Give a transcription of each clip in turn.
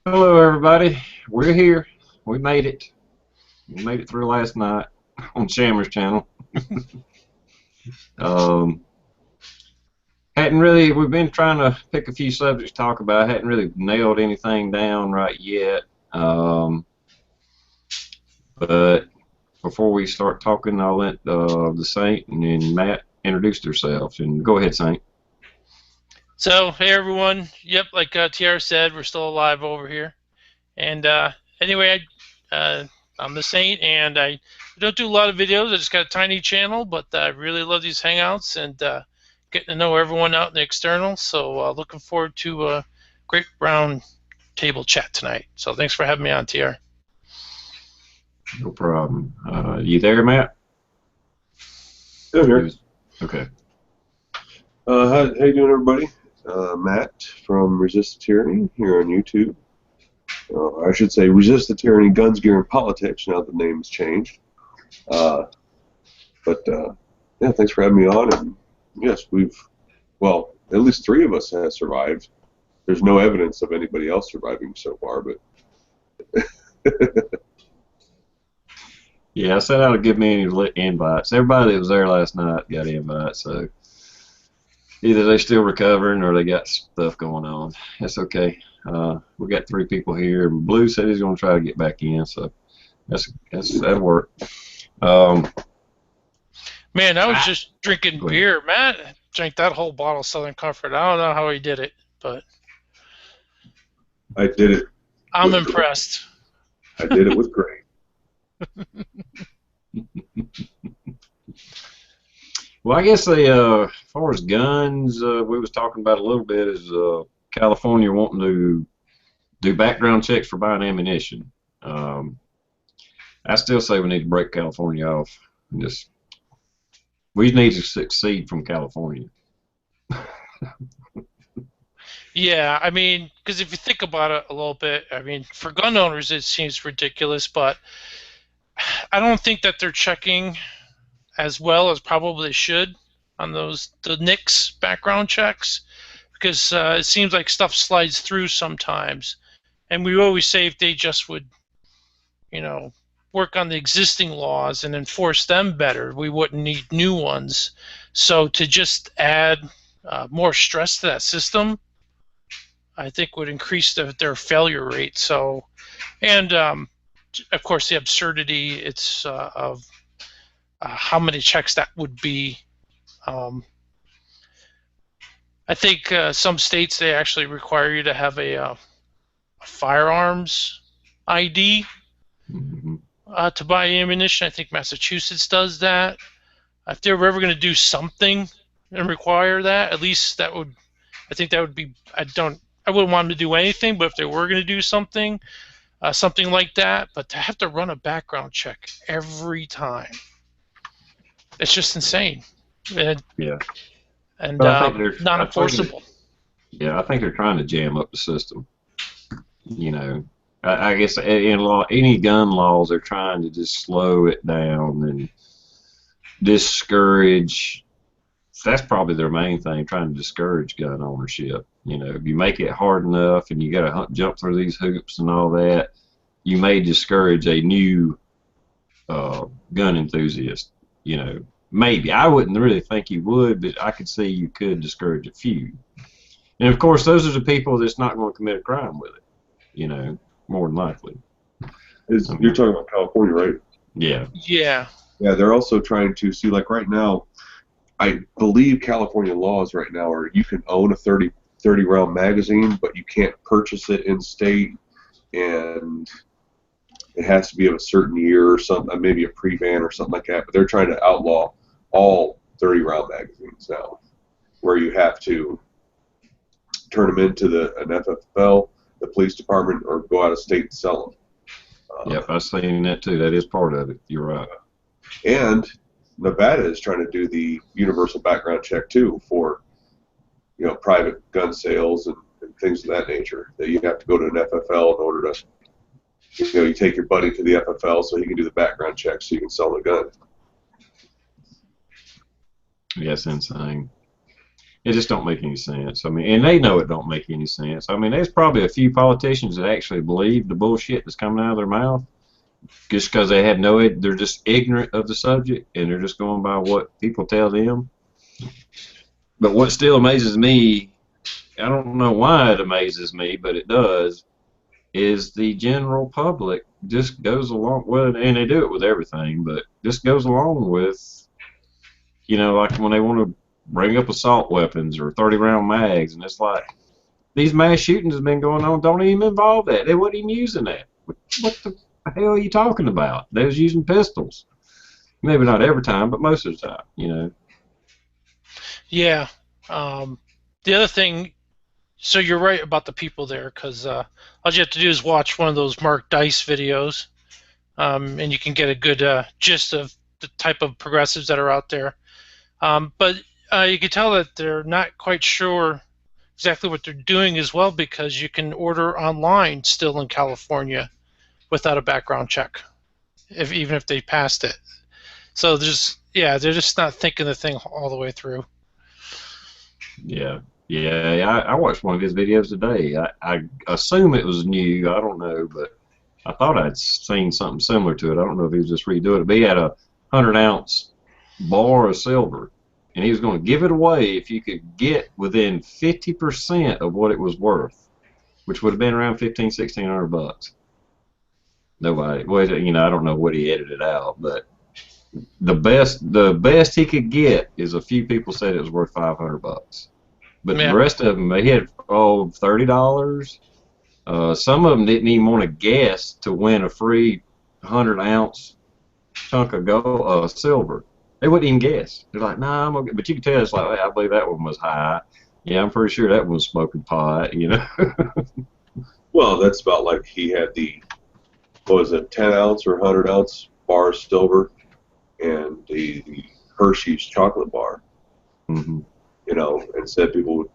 Hello, everybody. We're here. We made it. We made it through last night on Shammer's channel. um, hadn't really. We've been trying to pick a few subjects to talk about. Hadn't really nailed anything down right yet. But before we start talking, I'll let the Saint and Matt introduce themselves. And go ahead, Saint. So, hey everyone. Yep, like TR said, we're still alive over here. And anyway, I'm the Saint, and I don't do a lot of videos. I just got a tiny channel, but I really love these hangouts and getting to know everyone out in the external. So, looking forward to a great round table chat tonight. So, thanks for having me on, TR. No problem. You there, Matt? Still here. Okay. How you doing, everybody? Matt from Resist the Tyranny here on YouTube. I should say Resist the Tyranny, Guns, Gear, and Politics, now the name's changed. Yeah, thanks for having me on. And yes, well, at least 3 of us have survived. There's no evidence of anybody else surviving so far, but... Yeah, I said I would give me any invites. Everybody that was there last night got invites, so either they're still recovering or they got stuff going on. That's okay. We got 3 people here. Blue said he's going to try to get back in, so that'll work. Man, I was just drinking beer. Matt drank that whole bottle of Southern Comfort. I don't know how he did it, but I did it. I'm impressed. I did it with grace. Well, I guess as far as guns, we was talking about a little bit is California wanting to do background checks for buying ammunition. I still say we need to break California off. We need to succeed from California. Yeah, I mean, because if you think about it a little bit, I mean, for gun owners it seems ridiculous, but I don't think that they're checking as well as probably should on the NICS background checks, because it seems like stuff slides through sometimes, and we always say if they just would, work on the existing laws and enforce them better, we wouldn't need new ones. So to just add more stress to that system, I think would increase their failure rate. So, and of course the absurdity of how many checks that would be. I think some states, they actually require you to have a firearms ID to buy ammunition. I think Massachusetts does that. If they were ever going to do something and require that, at least I think that would be, I wouldn't want them to do anything, but if they were going to do something like that, but to have to run a background check every time, it's just insane. Yeah. And not enforceable. Yeah, I think they're trying to jam up the system. I guess in law, any gun laws, they're trying to just slow it down and discourage. That's probably their main thing, trying to discourage gun ownership. If you make it hard enough and you got to jump through these hoops and all that, you may discourage a new gun enthusiast. Maybe. I wouldn't really think you would, but I could see you could discourage a few. And of course, those are the people that's not going to commit a crime with it. More than likely. You're talking about California, right? Yeah. Yeah. Yeah, they're also trying to see, like right now, I believe California laws right now are you can own a 30 round magazine, but you can't purchase it in state, and it has to be of a certain year or something, maybe a pre-ban or something like that. But they're trying to outlaw all 30 round magazines now, where you have to turn them into an FFL, the police department, or go out of state and sell them. Yep, I've seen that too. That is part of it. You're right. And Nevada is trying to do the universal background check too for, private gun sales and things of that nature. That you have to go to an FFL in order to, you take your buddy to the FFL so he can do the background check so you can sell the gun. Yes, insane. It just don't make any sense. I mean, and they know it don't make any sense. I mean, there's probably a few politicians that actually believe the bullshit that's coming out of their mouth just because they had no, they're just ignorant of the subject and they're just going by what people tell them. But what still amazes me, I don't know why it amazes me, but it does, is the general public just goes along with, and they do it with everything, but just goes along with, you know, like when they want to bring up assault weapons or 30-round mags, and it's like, these mass shootings have been going on, don't even involve that. They wasn't even using that. What the hell are you talking about? They was using pistols. Maybe not every time, but most of the time, you know. Yeah. The other thing, so you're right about the people there, because all you have to do is watch one of those Mark Dice videos, and you can get a good gist of the type of progressives that are out there. But you can tell that they're not quite sure exactly what they're doing as well, because you can order online still in California without a background check, even if they passed it. So they're just not thinking the thing all the way through. Yeah. Yeah, I watched one of his videos today. I assume it was new. I don't know, but I thought I'd seen something similar to it. I don't know if he was just redoing it. But he had a 100-ounce bar of silver, and he was going to give it away if you could get within 50% of what it was worth, which would have been around $1,500-1,600. Nobody, well, you know, I don't know what he edited out, but the best he could get is a few people said it was worth $500. But Yeah. the rest of them, they had $30. Some of them didn't even want to guess to win a free 100-ounce chunk of gold, silver. They wouldn't even guess. They're like, "Nah, I'm okay." But you can tell it's like, hey, I believe that one was high. Yeah, I'm pretty sure that one was smoking pot. You know. Well, that's about like he had the, what was it, 10-ounce or 100-ounce bar of silver, and the Hershey's chocolate bar. Mm-hmm. You know, and said people would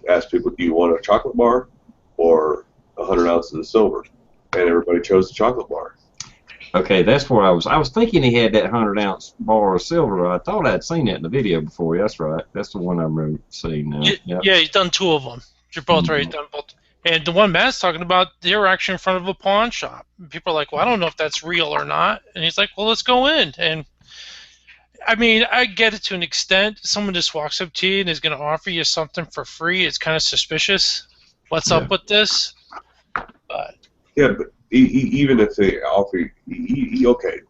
ask people, do you want a chocolate bar or 100 ounces of silver? And everybody chose the chocolate bar. Okay, that's where I was. I was thinking he had that 100-ounce bar of silver. I thought I'd seen that in the video before. That's right. That's the one I remember seeing now. Yeah, he's done two of them. You're both right. He's done both. And the one Matt's talking about, they were actually in front of a pawn shop. People are like, well, I don't know if that's real or not. And he's like, well, let's go in. And I mean, I get it to an extent. Someone just walks up to you and is going to offer you something for free. It's kind of suspicious. What's up with this? But yeah, but even if they offer you, okay,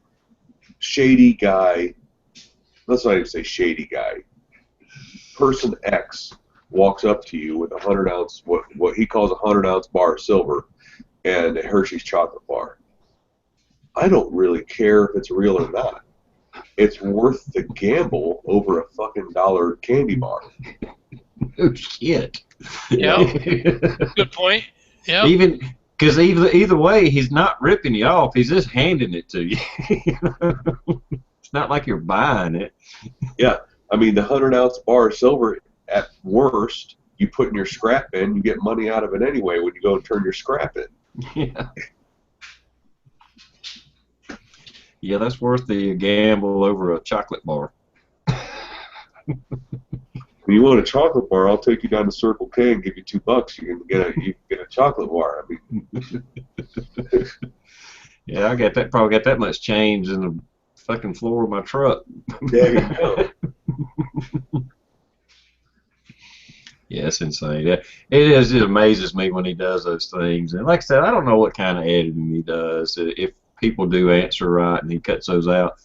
shady guy, let's not even say shady guy, person X walks up to you with a 100-ounce, what he calls a 100-ounce bar of silver and a Hershey's chocolate bar. I don't really care if it's real or not. It's worth the gamble over a fucking $1 candy bar. Oh shit. Yeah. Good point. Yeah. Even because either way, he's not ripping you off. He's just handing it to you. It's not like you're buying it. Yeah. I mean, the 100-ounce bar of silver, at worst, you put in your scrap bin, you get money out of it anyway when you go and turn your scrap in. Yeah. Yeah, that's worth the gamble over a chocolate bar. When you want a chocolate bar, I'll take you down to Circle K and give you $2. You can get a chocolate bar. I mean, yeah, I got that. Probably got that much change in the fucking floor of my truck. There you go. Yeah, it's insane. Yeah, it amazes me when he does those things. And like I said, I don't know what kind of editing he does. If people do answer right and he cuts those out,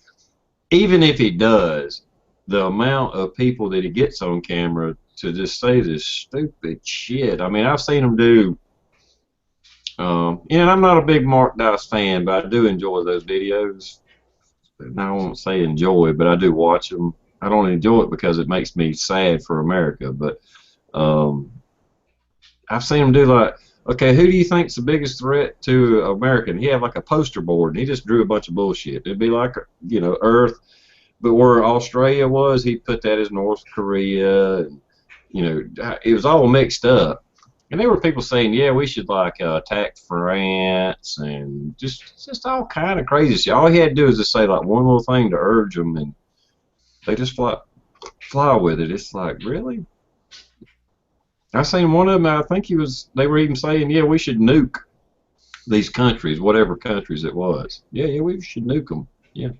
even if he does, the amount of people that he gets on camera to just say this stupid shit. I mean, I've seen him do. And I'm not a big Mark Dice fan, but I do enjoy those videos. And I won't say enjoy, but I do watch them. I don't enjoy it because it makes me sad for America, but I've seen him do like, okay, who do you think's the biggest threat to America? And he had like a poster board, and he just drew a bunch of bullshit. It'd be like, you know, Earth, but where Australia was, he put that as North Korea. And, you know, it was all mixed up. And there were people saying, yeah, we should like attack France and just all kind of crazy shit. All he had to do is just say like one little thing to urge them, and they just fly with it. It's like, really? I seen one of them. I think they were even saying, yeah, we should nuke these countries, whatever countries it was. Yeah, we should nuke them. Yeah,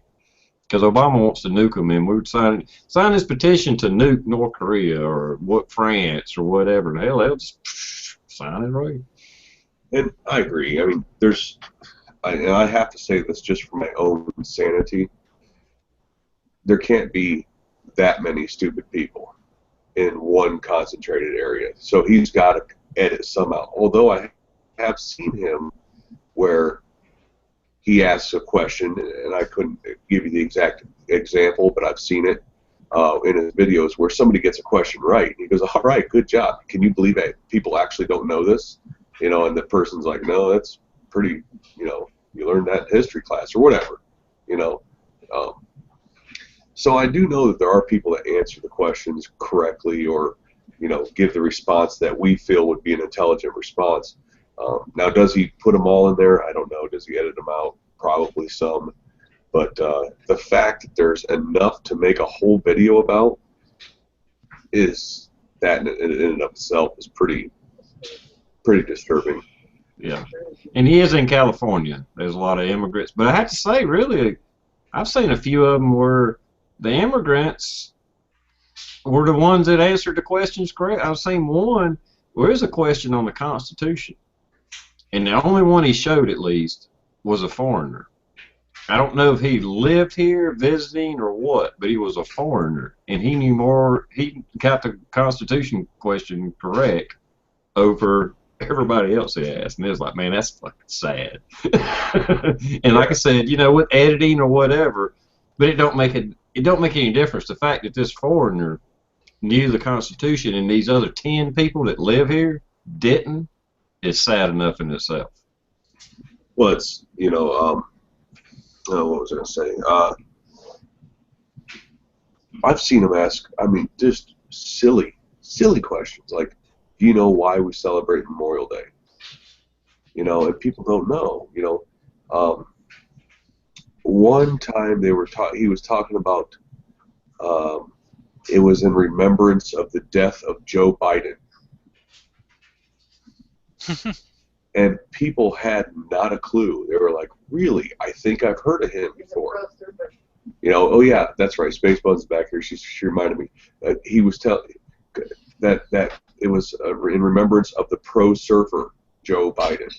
because Obama wants to nuke them, and we would sign this petition to nuke North Korea or what France or whatever. And hell, they'll just sign it right. And I agree. I mean, and I have to say this just for my own sanity. There can't be that many stupid people in one concentrated area. So he's got to edit somehow. Although I have seen him where he asks a question, and I couldn't give you the exact example, but I've seen it in his videos where somebody gets a question right. He goes, all right, good job. Can you believe that people actually don't know this? You know, and the person's like, no, that's pretty, you learned that in history class or whatever, you know. So I do know that there are people that answer the questions correctly or, give the response that we feel would be an intelligent response. Now, does he put them all in there? I don't know. Does he edit them out? Probably some. But the fact that there's enough to make a whole video about is that in and of itself is pretty disturbing. Yeah, and he is in California. There's a lot of immigrants, but I have to say, really, I've seen a few of them where the immigrants were the ones that answered the questions correct. I've seen one where there's a question on the Constitution, and the only one he showed, at least, was a foreigner. I don't know if he lived here visiting or what, but he was a foreigner, and he knew more. He got the Constitution question correct over everybody else he asked, and it was like, man, that's fucking sad. And like I said, with editing or whatever, but it don't make any difference. The fact that this foreigner knew the Constitution and these other 10 people that live here didn't is sad enough in itself. Well, it's what was I going to say? I've seen him ask, just silly questions like, do you know why we celebrate Memorial Day? And people don't know. One time he was talking about it was in remembrance of the death of Joe Biden. And people had not a clue. They were like, really? I think I've heard of him before. Oh yeah, that's right. Spacebugs back here. She reminded me. He was telling that it was in remembrance of the pro surfer Joe Biden.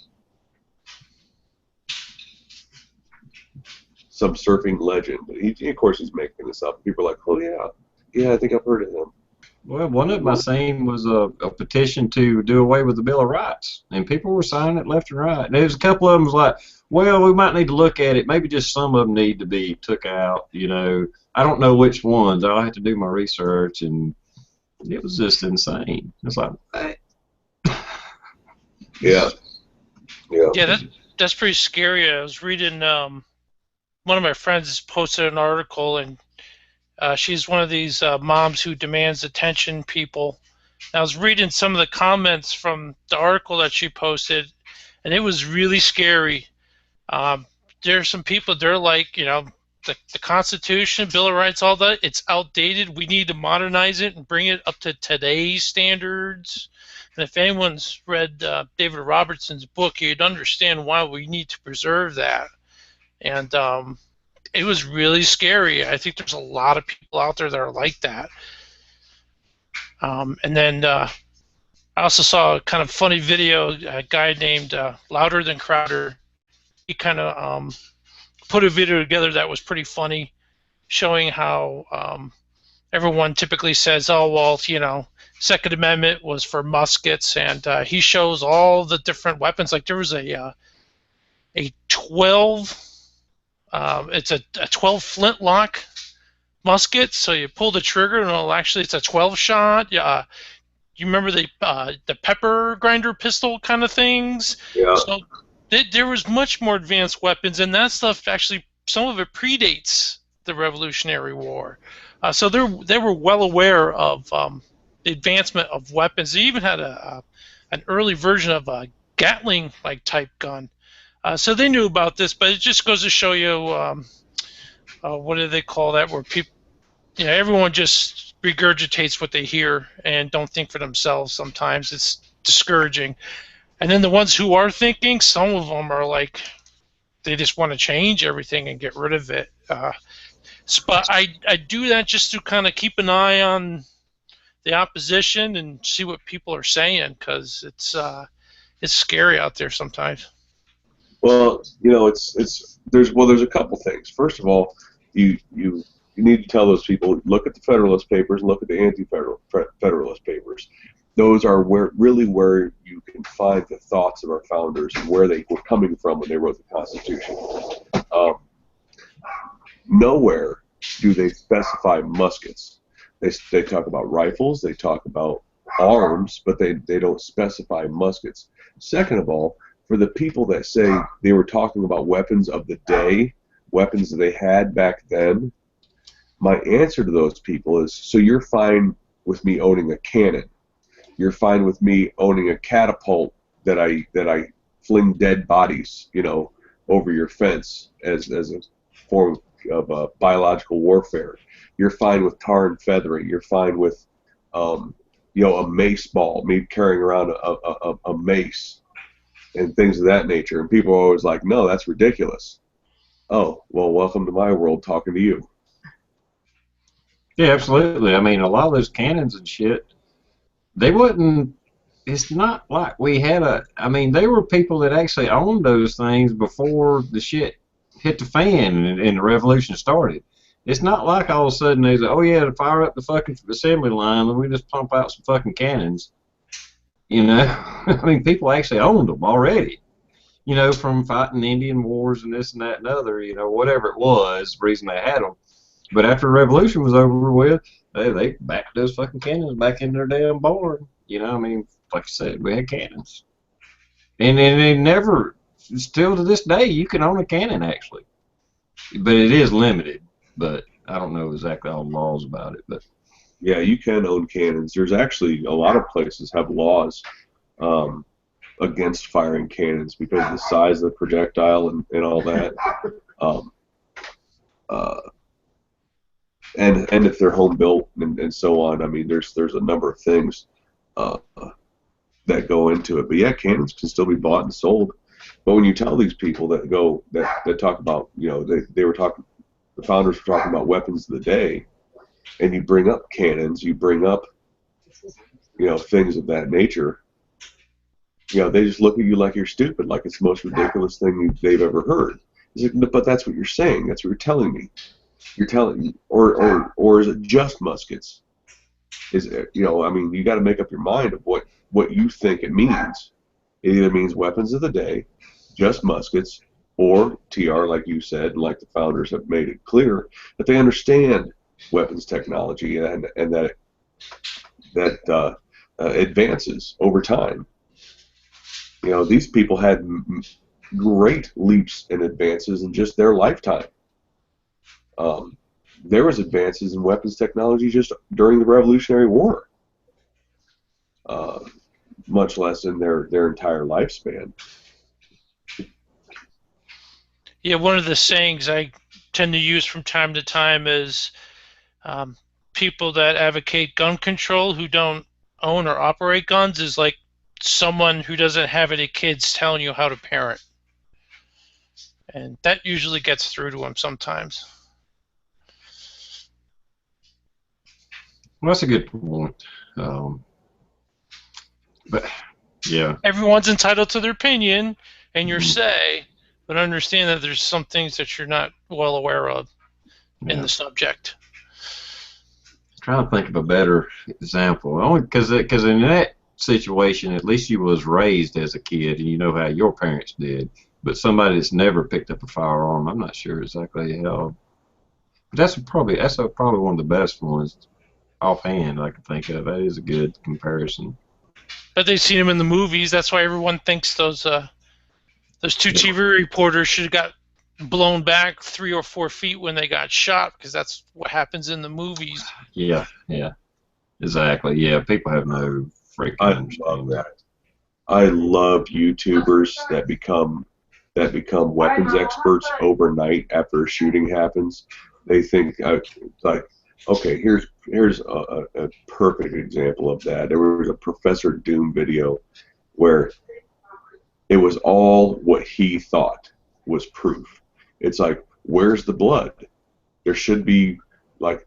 Some surfing legend. Of course, he's making this up. People are like, oh yeah, I think I've heard of him. Well, one of my seen was a petition to do away with the Bill of Rights, and people were signing it left and right. And there's a couple of them was like, well, we might need to look at it. Maybe just some of them need to be took out. I don't know which ones. I'll have to do my research, and it was just insane. It's like, what? Yeah. Yeah, that's pretty scary. I was reading. One of my friends posted an article, and she's one of these moms who demands attention people. And I was reading some of the comments from the article that she posted, and it was really scary. There are some people, they're like, the Constitution, Bill of Rights, all that, it's outdated. We need to modernize it and bring it up to today's standards. And if anyone's read David Robertson's book, you'd understand why we need to preserve that. And it was really scary. I think there's a lot of people out there that are like that. And then I also saw a kind of funny video. A guy named Louder Than Crowder. He kind of put a video together that was pretty funny, showing how everyone typically says, oh, well, Second Amendment was for muskets, and he shows all the different weapons. Like there was a 12, it's a 12 flintlock musket, so you pull the trigger and it's a 12 shot. Yeah, you remember the pepper grinder pistol kind of things? Yeah. So there was much more advanced weapons, and that stuff actually, some of it predates the Revolutionary War. So they were well aware of the advancement of weapons. They even had an early version of a Gatling-like type gun. So they knew about this, but it just goes to show you what do they call that? Where people, everyone just regurgitates what they hear and don't think for themselves. Sometimes it's discouraging. And then the ones who are thinking, some of them are like, they just want to change everything and get rid of it. But I do that just to kind of keep an eye on the opposition and see what people are saying, because it's scary out there sometimes. Well, there's a couple things. First of all, you need to tell those people, look at the Federalist Papers, look at the anti-Federalist Papers. Those are where you can find the thoughts of our founders and where they were coming from when they wrote the Constitution. Nowhere do they specify muskets. They talk about rifles, they talk about arms, but they don't specify muskets. Second of all, for the people that say they were talking about weapons of the day, weapons that they had back then, my answer to those people is, so you're fine with me owning a cannon. You're fine with me owning a catapult that I fling dead bodies, over your fence as a form of biological warfare. You're fine with tar and feathering. You're fine with, a mace ball, me carrying around a mace and things of that nature. And people are always like, no, that's ridiculous. Oh, well, welcome to my world talking to you. Yeah, absolutely. I mean, a lot of those cannons and shit, they wouldn't, it's not like we had they were people that actually owned those things before the shit hit the fan and the revolution started. It's not like all of a sudden they say, oh yeah, to fire up the fucking assembly line, and we just pump out some fucking cannons. I mean, people actually owned them already. From fighting Indian wars and this and that and other, whatever it was, the reason they had them. But after the revolution was over with, they backed those fucking cannons back in their damn barn. I mean, like I said, we had cannons. And they never, still to this day, you can own a cannon actually. But it is limited. But I don't know exactly all the laws about it. But yeah, you can own cannons. There's actually a lot of places have laws against firing cannons because of the size of the projectile and all that. And if they're home built and so on. I mean, there's a number of things that go into it. But yeah, cannons can still be bought and sold. But when you tell these people that talk about, they were talking, the founders were talking about weapons of the day, and you bring up cannons, you bring up, things of that nature, they just look at you like you're stupid, like it's the most ridiculous thing they've ever heard. Like, but that's what you're saying. That's what you're telling me. You're telling me, or is it just muskets? Is it, I mean, you got to make up your mind of what you think it means. It either means weapons of the day, just muskets, or TR, like you said, and like the founders have made it clear, that they understand weapons technology and that advances over time. These people had great leaps and advances in just their lifetime. There was advances in weapons technology just during the Revolutionary War, much less in their entire lifespan. Yeah, one of the sayings I tend to use from time to time is people that advocate gun control who don't own or operate guns is like someone who doesn't have any kids telling you how to parent. And that usually gets through to them sometimes. Well, that's a good point. But yeah, everyone's entitled to their opinion and your say, but understand that there's some things that you're not well aware of in the subject. I'm trying to think of a better example. Only because in that situation, at least you was raised as a kid and you know how your parents did. But somebody that's never picked up a firearm, I'm not sure exactly how. But that's probably one of the best ones offhand I can think of. That is a good comparison. But they've seen them in the movies. That's why everyone thinks those two TV reporters should have got blown back 3 or 4 feet when they got shot, because that's what happens in the movies. Yeah, exactly. Yeah, people have no freaking understanding. I love that. I love YouTubers that become weapons experts overnight after a shooting happens. They think like, okay, here's here's a perfect example of that. There was a Professor Doom video where it was all what he thought was proof. It's like, where's the blood? There should be like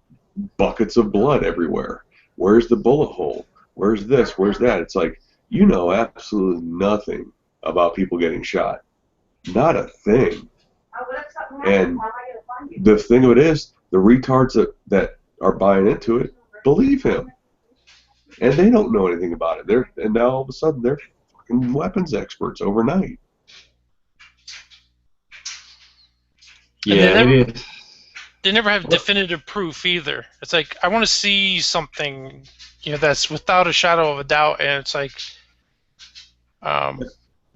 buckets of blood everywhere. Where's the bullet hole? Where's this? Where's that? It's like, you know absolutely nothing about people getting shot. Not a thing. And the thing of it is, the retards that are buying into it believe him. And they don't know anything about it. And now all of a sudden they're fucking weapons experts overnight. Yeah, it is. They never have definitive proof either. It's like, I want to see something, that's without a shadow of a doubt, and it's like,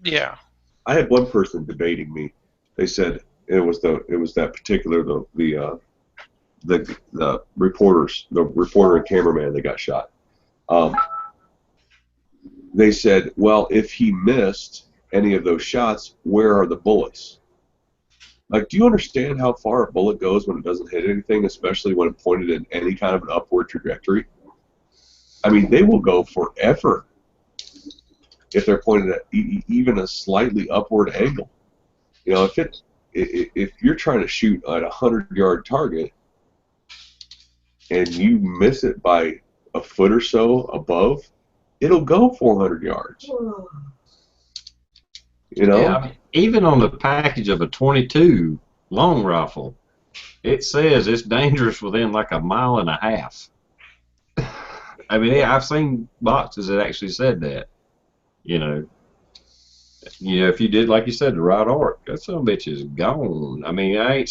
yeah. I had one person debating me. They said it was that particular the reporter and cameraman that got shot. They said, well, if he missed any of those shots, where are the bullets? Like, do you understand how far a bullet goes when it doesn't hit anything, especially when it pointed in any kind of an upward trajectory? I mean, they will go forever if they're pointed at even a slightly upward angle. If you're trying to shoot at a 100-yard target and you miss it by a foot or so above, it'll go 400 yards. Yeah, I mean, even on the package of a .22 long rifle, it says it's dangerous within like a mile and a half. I mean, I've seen boxes that actually said that. If you did, like you said, the right arc, that son of a bitch is gone. I mean, I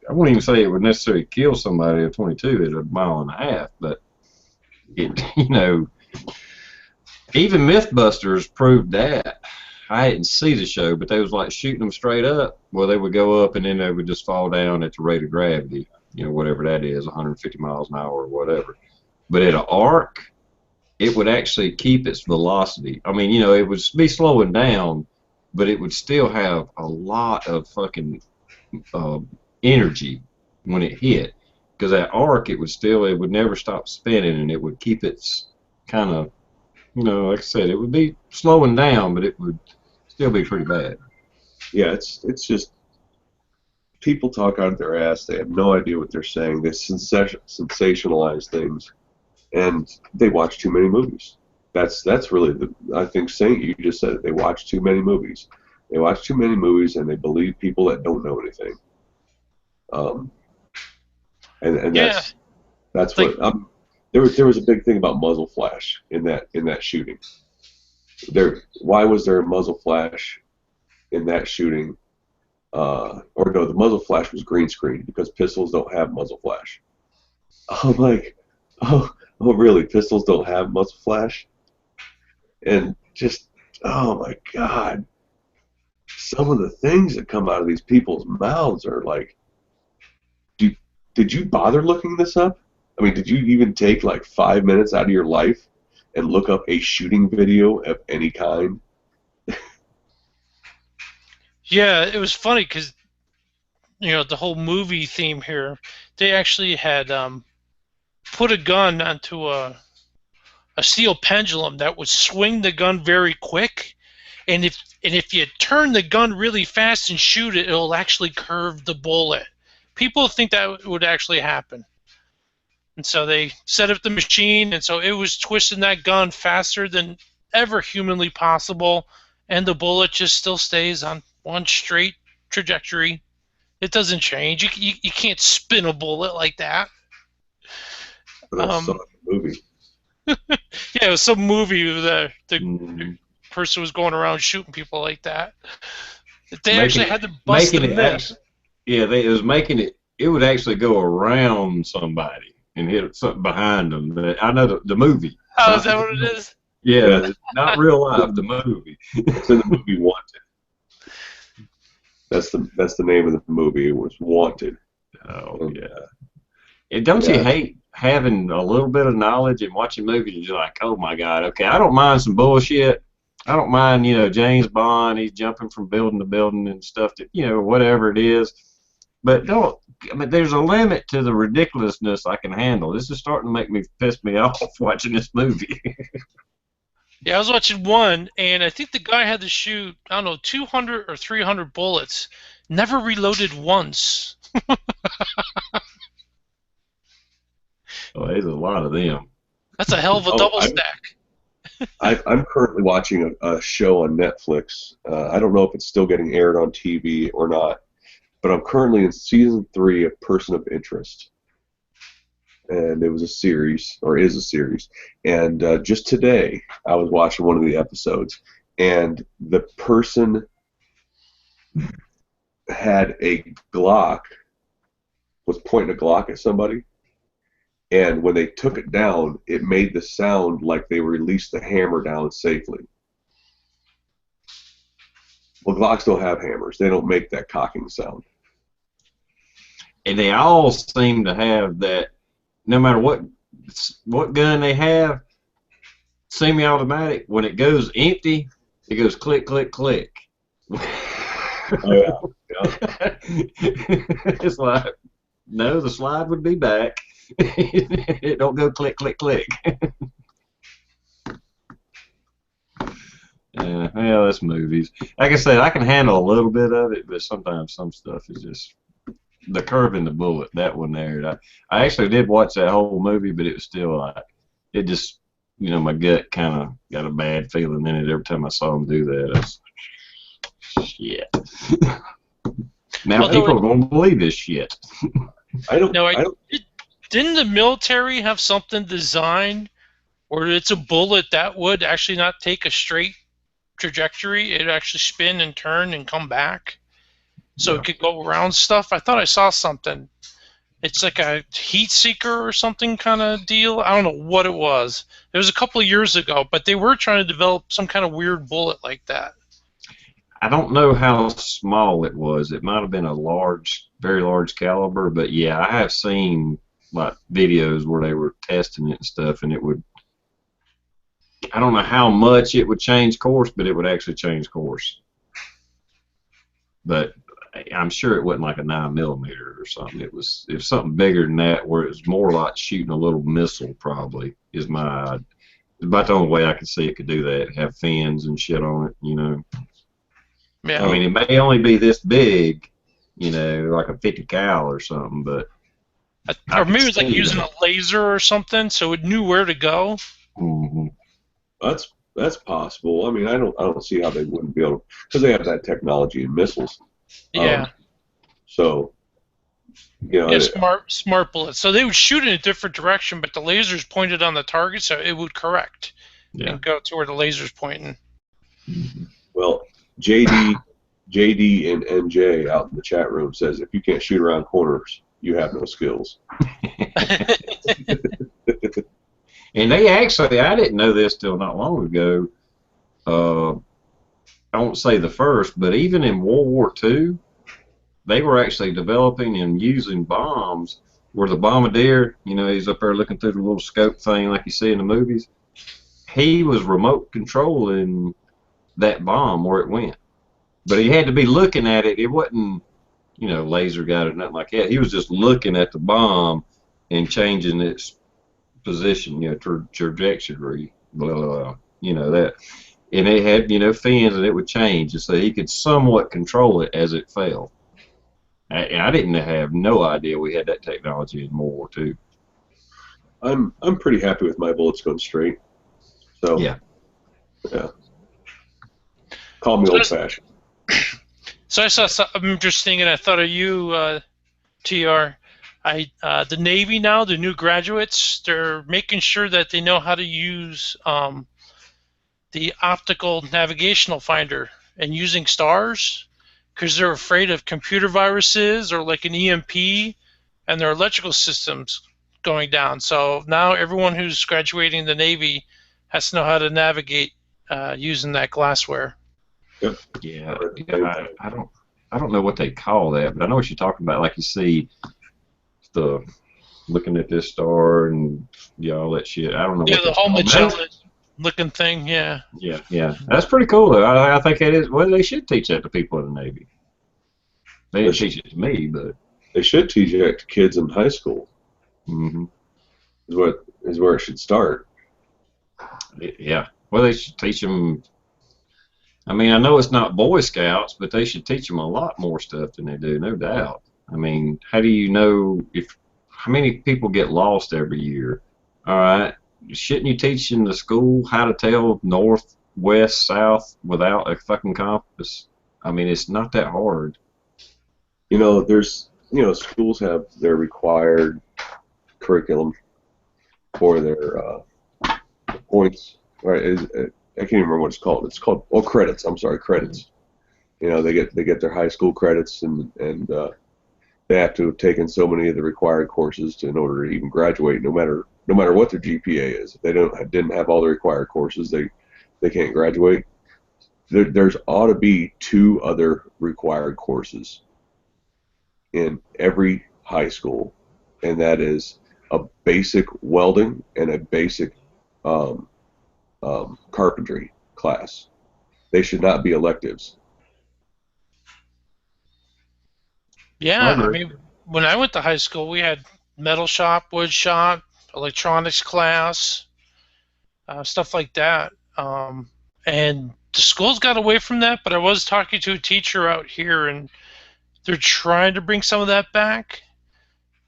wouldn't even say it would necessarily kill somebody at .22 at a mile and a half, but even Mythbusters proved that. I didn't see the show, but they was like shooting them straight up. Well, they would go up and then they would just fall down at the rate of gravity, whatever that is, 150 miles an hour or whatever. But at an arc, it would actually keep its velocity. I mean, it would be slowing down, but it would still have a lot of fucking energy when it hit. Because that arc, it would never stop spinning, and it would keep its kind of, like I said, it would be slowing down, but it would still be pretty bad. Yeah, it's just people talk out of their ass. They have no idea what they're saying. They sensationalize things, and they watch too many movies. That's really I think, Saint, you just said it. They watch too many movies. They watch too many movies, and they believe people that don't know anything. And Yeah. that's what there was a big thing about muzzle flash in that shooting. Why was there a muzzle flash in that shooting? Or no, the muzzle flash was green screen because pistols don't have muzzle flash. I'm like, oh really? Pistols don't have muzzle flash? And just, oh my God, some of the things that come out of these people's mouths are like, did you bother looking this up? I mean, did you even take like 5 minutes out of your life and look up a shooting video of any kind? Yeah, it was funny because, the whole movie theme here, they actually had put a gun onto a steel pendulum that would swing the gun very quick, and if you turn the gun really fast and shoot it, it'll actually curve the bullet. People think that would actually happen. And so they set up the machine, and so it was twisting that gun faster than ever humanly possible, and the bullet just still stays on one straight trajectory. It doesn't change. You can't spin a bullet like that. But I saw the movie. Yeah, it was some movie where the person was going around shooting people like that. They actually had to bust the myth. Yeah, it was making it. It would actually go around somebody and hit something behind them. I know the movie. Oh, is that what it is? Yeah, not real life. The movie. It's in the movie Wanted. That's the name of the movie. It was Wanted. Oh yeah. And don't you hate having a little bit of knowledge and watching movies and you're like, oh my God, okay, I don't mind some bullshit. I don't mind, James Bond, he's jumping from building to building and stuff that, whatever it is. But don't. I mean, there's a limit to the ridiculousness I can handle. This is starting to make me piss me off watching this movie. Yeah, I was watching one, and I think the guy had to shoot, I don't know, 200 or 300 bullets. Never reloaded once. Oh, there's a lot of them. That's a hell of a double stack. I'm currently watching a show on Netflix. I don't know if it's still getting aired on TV or not, but I'm currently in season 3 of Person of Interest. And it was a series, or is a series. And just today, I was watching one of the episodes, and the person had a Glock, was pointing a Glock at somebody, and when they took it down, it made the sound like they released the hammer down safely. Well, Glocks don't have hammers. They don't make that cocking sound. And they all seem to have that, no matter what gun they have, semi-automatic, when it goes empty, it goes click, click, click. Oh, yeah. It's like, no, the slide would be back. It don't go click, click, click. Well, that's movies. Like I said, I can handle a little bit of it, but sometimes some stuff is just the curve in the bullet. That one there. I actually did watch that whole movie, but it was still like, it just, my gut kind of got a bad feeling in it every time I saw him do that. I was like, shit. Now people are going to believe this shit. Didn't the military have something designed where it's a bullet that would actually not take a straight trajectory? It'd actually spin and turn and come back, so it could go around stuff. I thought I saw something. It's like a heat seeker or something kind of deal. I don't know what it was. It was a couple of years ago, but they were trying to develop some kind of weird bullet like that. I don't know how small it was. It might have been a large, very large caliber, but yeah, I have seen like videos where they were testing it and stuff, and it would, I don't know how much it would change course, but it would actually change course. But I'm sure it wasn't like a 9mm or something. It was something bigger than that, where it was more like shooting a little missile. Probably is about the only way I could see it could do that. Have fins and shit on it, Yeah. I mean, it may only be this big, like a 50 cal or something, but. Or maybe it was like using a laser or something, so it knew where to go. Mm-hmm. That's possible. I mean, I don't see how they wouldn't be able, because they have that technology in missiles. Yeah. So, smart bullets. So they would shoot in a different direction, but the laser's pointed on the target, so it would correct and go to where the laser's pointing. Well, JD and NJ out in the chat room says, if you can't shoot around corners, you have no skills. And they actually, I didn't know this till not long ago. I won't say the first, but even in World War II, they were actually developing and using bombs where the bombardier, he's up there looking through the little scope thing like you see in the movies. He was remote controlling that bomb where it went. But he had to be looking at it. It wasn't, laser got it, nothing like that. He was just looking at the bomb and changing its position, trajectory, blah, blah, blah, that. And it had, fins, and it would change, and so he could somewhat control it as it fell. I didn't have no idea we had that technology in World War II. I'm pretty happy with my bullets going straight. So yeah. Call me old-fashioned. So I saw something interesting, and I thought of you, TR. The Navy now, the new graduates, they're making sure that they know how to use the optical navigational finder and using stars, because they're afraid of computer viruses or like an EMP and their electrical systems going down. So now everyone who's graduating the Navy has to know how to navigate using that glassware. Yep. Yeah, I don't know what they call that, but I know what you're talking about. Like you see the looking at this star and all that shit. I don't know. Yeah, the whole Magellan looking thing. Yeah. Yeah. That's pretty cool though. I think it is. Well, they should teach that to people in the Navy. They didn't teach it to me, but They should teach it to kids in high school. Mm-hmm. Is where it should start. Yeah. Well, they should teach them. I mean, I know it's not Boy Scouts, but they should teach them a lot more stuff than they do, no doubt. I mean, how do you know if how many people get lost every year? All right, shouldn't you teach in the school how to tell north, west, south without a fucking compass? I mean, it's not that hard. Schools have their required curriculum for their points. Right? I can't even remember what it's called. It's called credits. I'm sorry, credits. They get their high school credits, and they have to have taken so many of the required courses in order to even graduate. No matter what their GPA is, if they didn't have all the required courses, they can't graduate. There's ought to be 2 other required courses in every high school, and that is a basic welding and a basic um, carpentry class. They should not be electives. I Yeah, I agree. mean, when I went to high school, we had metal shop, wood shop, electronics class, stuff like that. And the schools got away from that, but I was talking to a teacher out here, and they're trying to bring some of that back.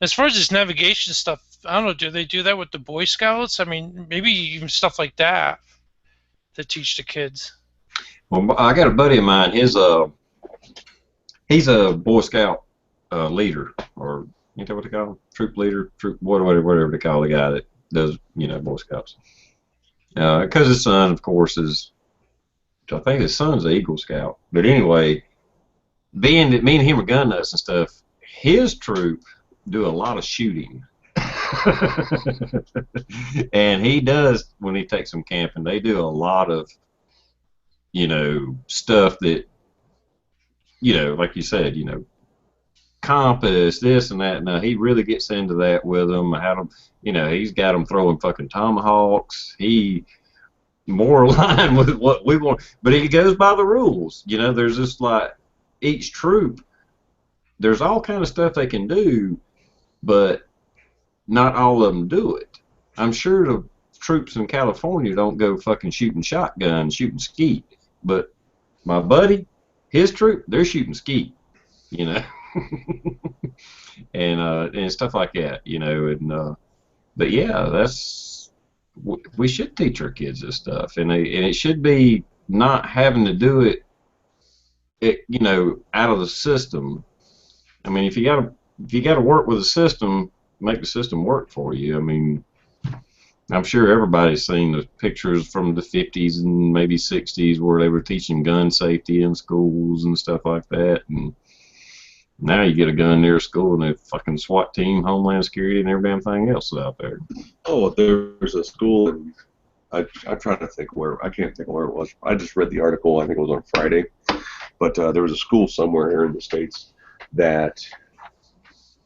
As far as this navigation stuff, I don't know, do they do that with the Boy Scouts? I mean, maybe even stuff like that to teach the kids. Well, I got a buddy of mine. He's a Boy Scout leader, or you know what they call him? Troop leader, troop whatever they call the guy that does Boy Scouts. Because his son, of course, I think his son's an Eagle Scout. But anyway, being that me and him are gun nuts and stuff, his troop do a lot of shooting. And he does, when he takes them camping, they do a lot of, stuff that, like you said, compass, this and that. Now he really gets into that with them. How to, he's got them throwing fucking tomahawks. He more aligned with what we want, but he goes by the rules. There's just like each troop. There's all kind of stuff they can do, but not all of them do it. I'm sure the troops in California don't go fucking shooting shotgun, shooting skeet, but my buddy, his troop, they're shooting skeet. And stuff like that, but yeah, we should teach our kids this stuff, and it should be not having to do it, out of the system. I mean, if you gotta work with the system, make the system work for you. I mean, I'm sure everybody's seen the pictures from the 50s and maybe 60s where they were teaching gun safety in schools and stuff like that, and now you get a gun near a school and a fucking SWAT team, Homeland Security, and every damn thing else is out there. Oh, there's a school, and I'm trying to think where. I can't think where it was. I just read the article. I think it was on Friday. But there was a school somewhere here in the States that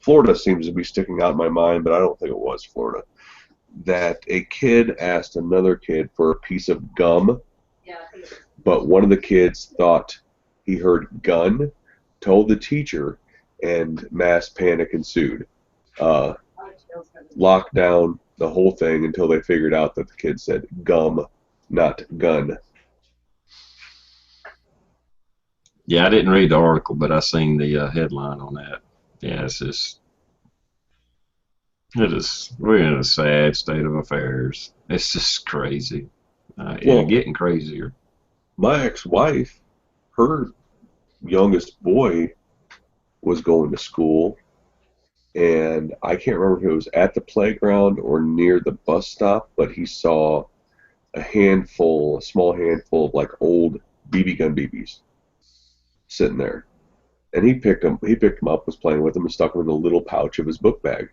Florida seems to be sticking out in my mind, but I don't think it was Florida. That a kid asked another kid for a piece of gum, but one of the kids thought he heard gun, told the teacher, and mass panic ensued. Locked down the whole thing until they figured out that the kid said gum, not gun. Yeah, I didn't read the article, but I seen the headline on that. Yeah, we're in a sad state of affairs. It's just crazy. And getting crazier. My ex-wife, her youngest boy was going to school, and I can't remember if it was at the playground or near the bus stop, but he saw a small handful of like old BB gun BBs sitting there. And he picked them up, was playing with them, and stuck them in the little pouch of his book bag.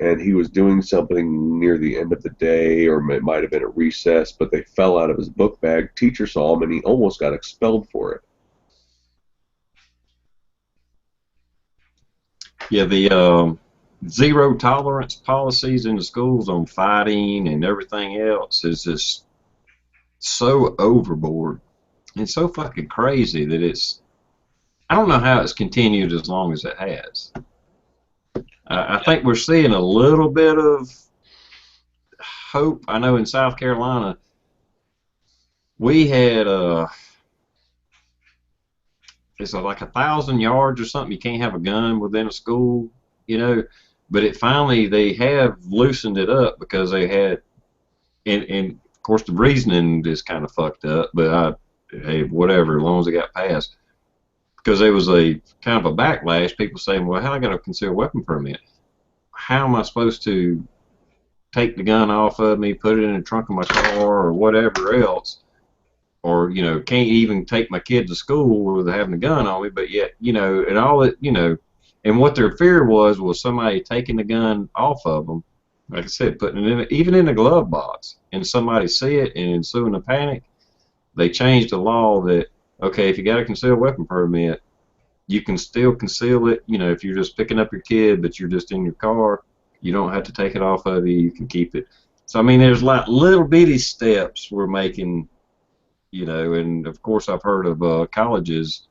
And he was doing something near the end of the day, or it might have been a recess, but they fell out of his book bag. Teacher saw them, and he almost got expelled for it. Yeah, the zero tolerance policies in the schools on fighting and everything else is just so overboard and so fucking crazy that I don't know how it's continued as long as it has. I think we're seeing a little bit of hope. I know in South Carolina we had it's like 1,000 yards or something. You can't have a gun within a school, you know. But it finally they have loosened it up because they had, and of course the reasoning is kind of fucked up. But hey, whatever, as long as it got passed, because there was a kind of a backlash. People saying, well, how I got a concealed weapon permit? How am I supposed to take the gun off of me, put it in the trunk of my car, or whatever else? Or can't even take my kid to school with having a gun on me, but yet and all it and what their fear was somebody taking the gun off of them, like I said, putting it in even in the glove box, and somebody see it and ensuing a panic. They changed the law that okay, if you got a concealed weapon permit, you can still conceal it. If you're just picking up your kid, but you're just in your car, you don't have to take it off of you. You can keep it. So I mean, there's like little bitty steps we're making. And of course I've heard of colleges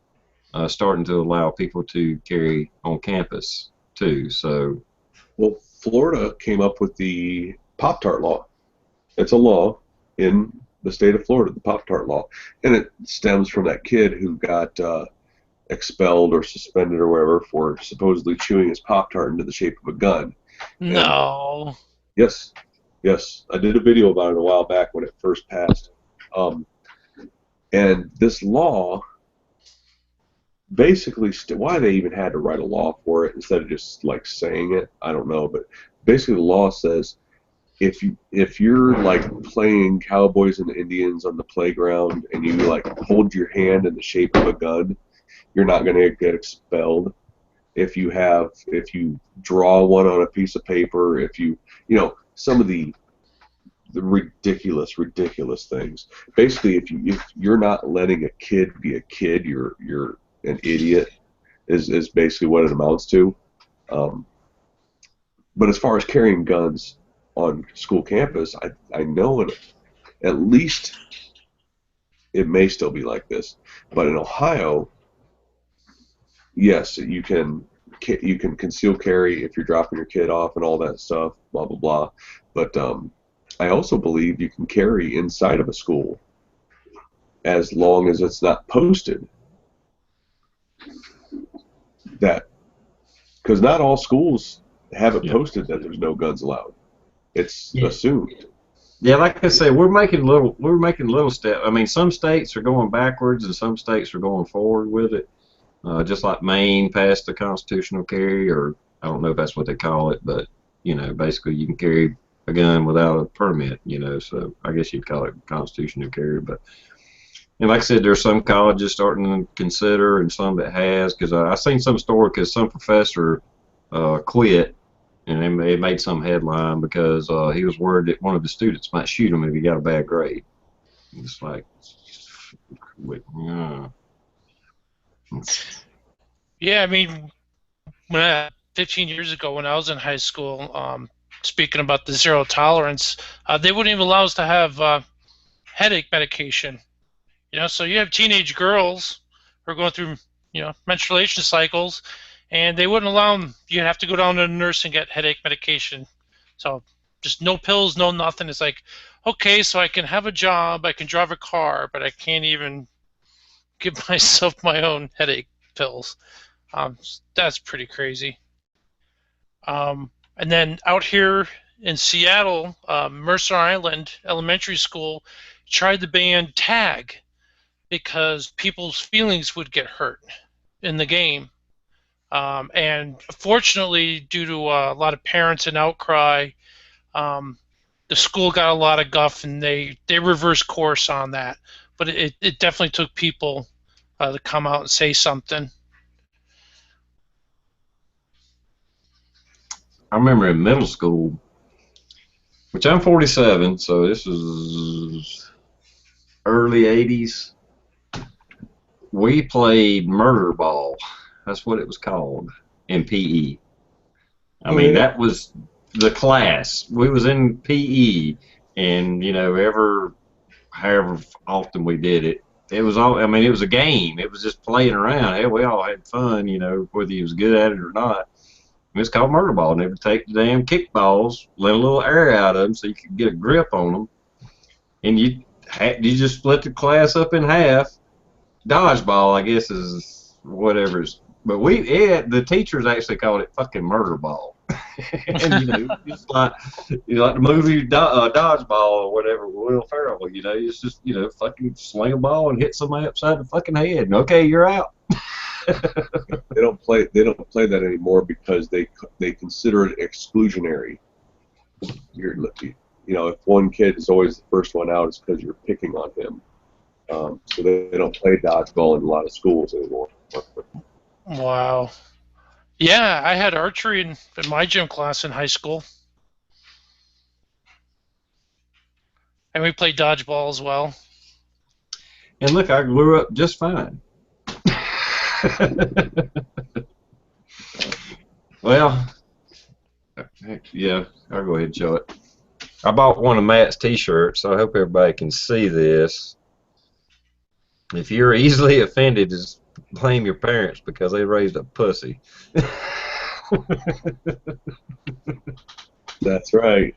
starting to allow people to carry on campus too. So, well, Florida came up with the Pop-Tart law. It's a law in the state of Florida, the Pop-Tart law, and it stems from that kid who got expelled or suspended or whatever for supposedly chewing his Pop-Tart into the shape of a gun. No. And yes, I did a video about it a while back when it first passed. And this law basically, why they even had to write a law for it instead of just like saying it, I don't know. But basically, the law says if you're like playing cowboys and Indians on the playground and you like hold your hand in the shape of a gun, you're not going to get expelled. If you draw one on a piece of paper, if some of the ridiculous things. Basically, if you're not letting a kid be a kid, you're an idiot. Is basically what it amounts to. But as far as carrying guns on school campus, I know at least it may still be like this. But in Ohio, yes, you can conceal carry if you're dropping your kid off and all that stuff. Blah blah blah. But I also believe you can carry inside of a school as long as it's not posted. That because not all schools have it posted that there's no guns allowed. It's assumed. Yeah, like I said, we're making little steps. I mean, some states are going backwards and some states are going forward with it. Just like Maine passed the constitutional carry, or I don't know if that's what they call it, but basically you can carry a gun without a permit. So I guess you'd call it constitutional carry. But and like I said, there's some colleges starting to consider, and some that has, because I seen some story because some professor quit, and they made some headline because he was worried that one of the students might shoot him if he got a bad grade. It's like, Yeah, I mean, 15 years ago when I was in high school, speaking about the zero tolerance, they wouldn't even allow us to have headache medication. So you have teenage girls who are going through, menstruation cycles, and they wouldn't allow them. You'd have to go down to the nurse and get headache medication. So just no pills, no nothing. It's like, okay, so I can have a job, I can drive a car, but I can't even give myself my own headache pills. That's pretty crazy. And then out here in Seattle, Mercer Island Elementary School tried to ban tag because people's feelings would get hurt in the game. And fortunately, due to a lot of parents and outcry, the school got a lot of guff and they reversed course on that. But it definitely took people to come out and say something. I remember in middle school, which I'm 47, so this was early 80s. We played murder ball. That's what it was called in PE. I mean, that was the class. We was in PE, and however often we did it, it was all. I mean, it was a game. It was just playing around. Hey, we all had fun, whether you was good at it or not. It's called murder ball. And they would take the damn kickballs, let a little air out of them so you could get a grip on them, and you just split the class up in half. Dodgeball, I guess, is whatever's. But the teachers actually called it fucking murder ball. And it's like the movie Dodgeball or whatever with Will Ferrell. It's just fucking swing a ball and hit somebody upside the fucking head. And okay, you're out. They don't play that anymore because they consider it exclusionary. If one kid is always the first one out, it's because you're picking on him. So they don't play dodgeball in a lot of schools anymore. Wow. Yeah, I had archery in my gym class in high school. And we played dodgeball as well. And look, I grew up just fine. Well, yeah, I'll go ahead and show it. I bought one of Matt's t-shirts, so I hope everybody can see this. If you're easily offended, just blame your parents because they raised a pussy. That's right.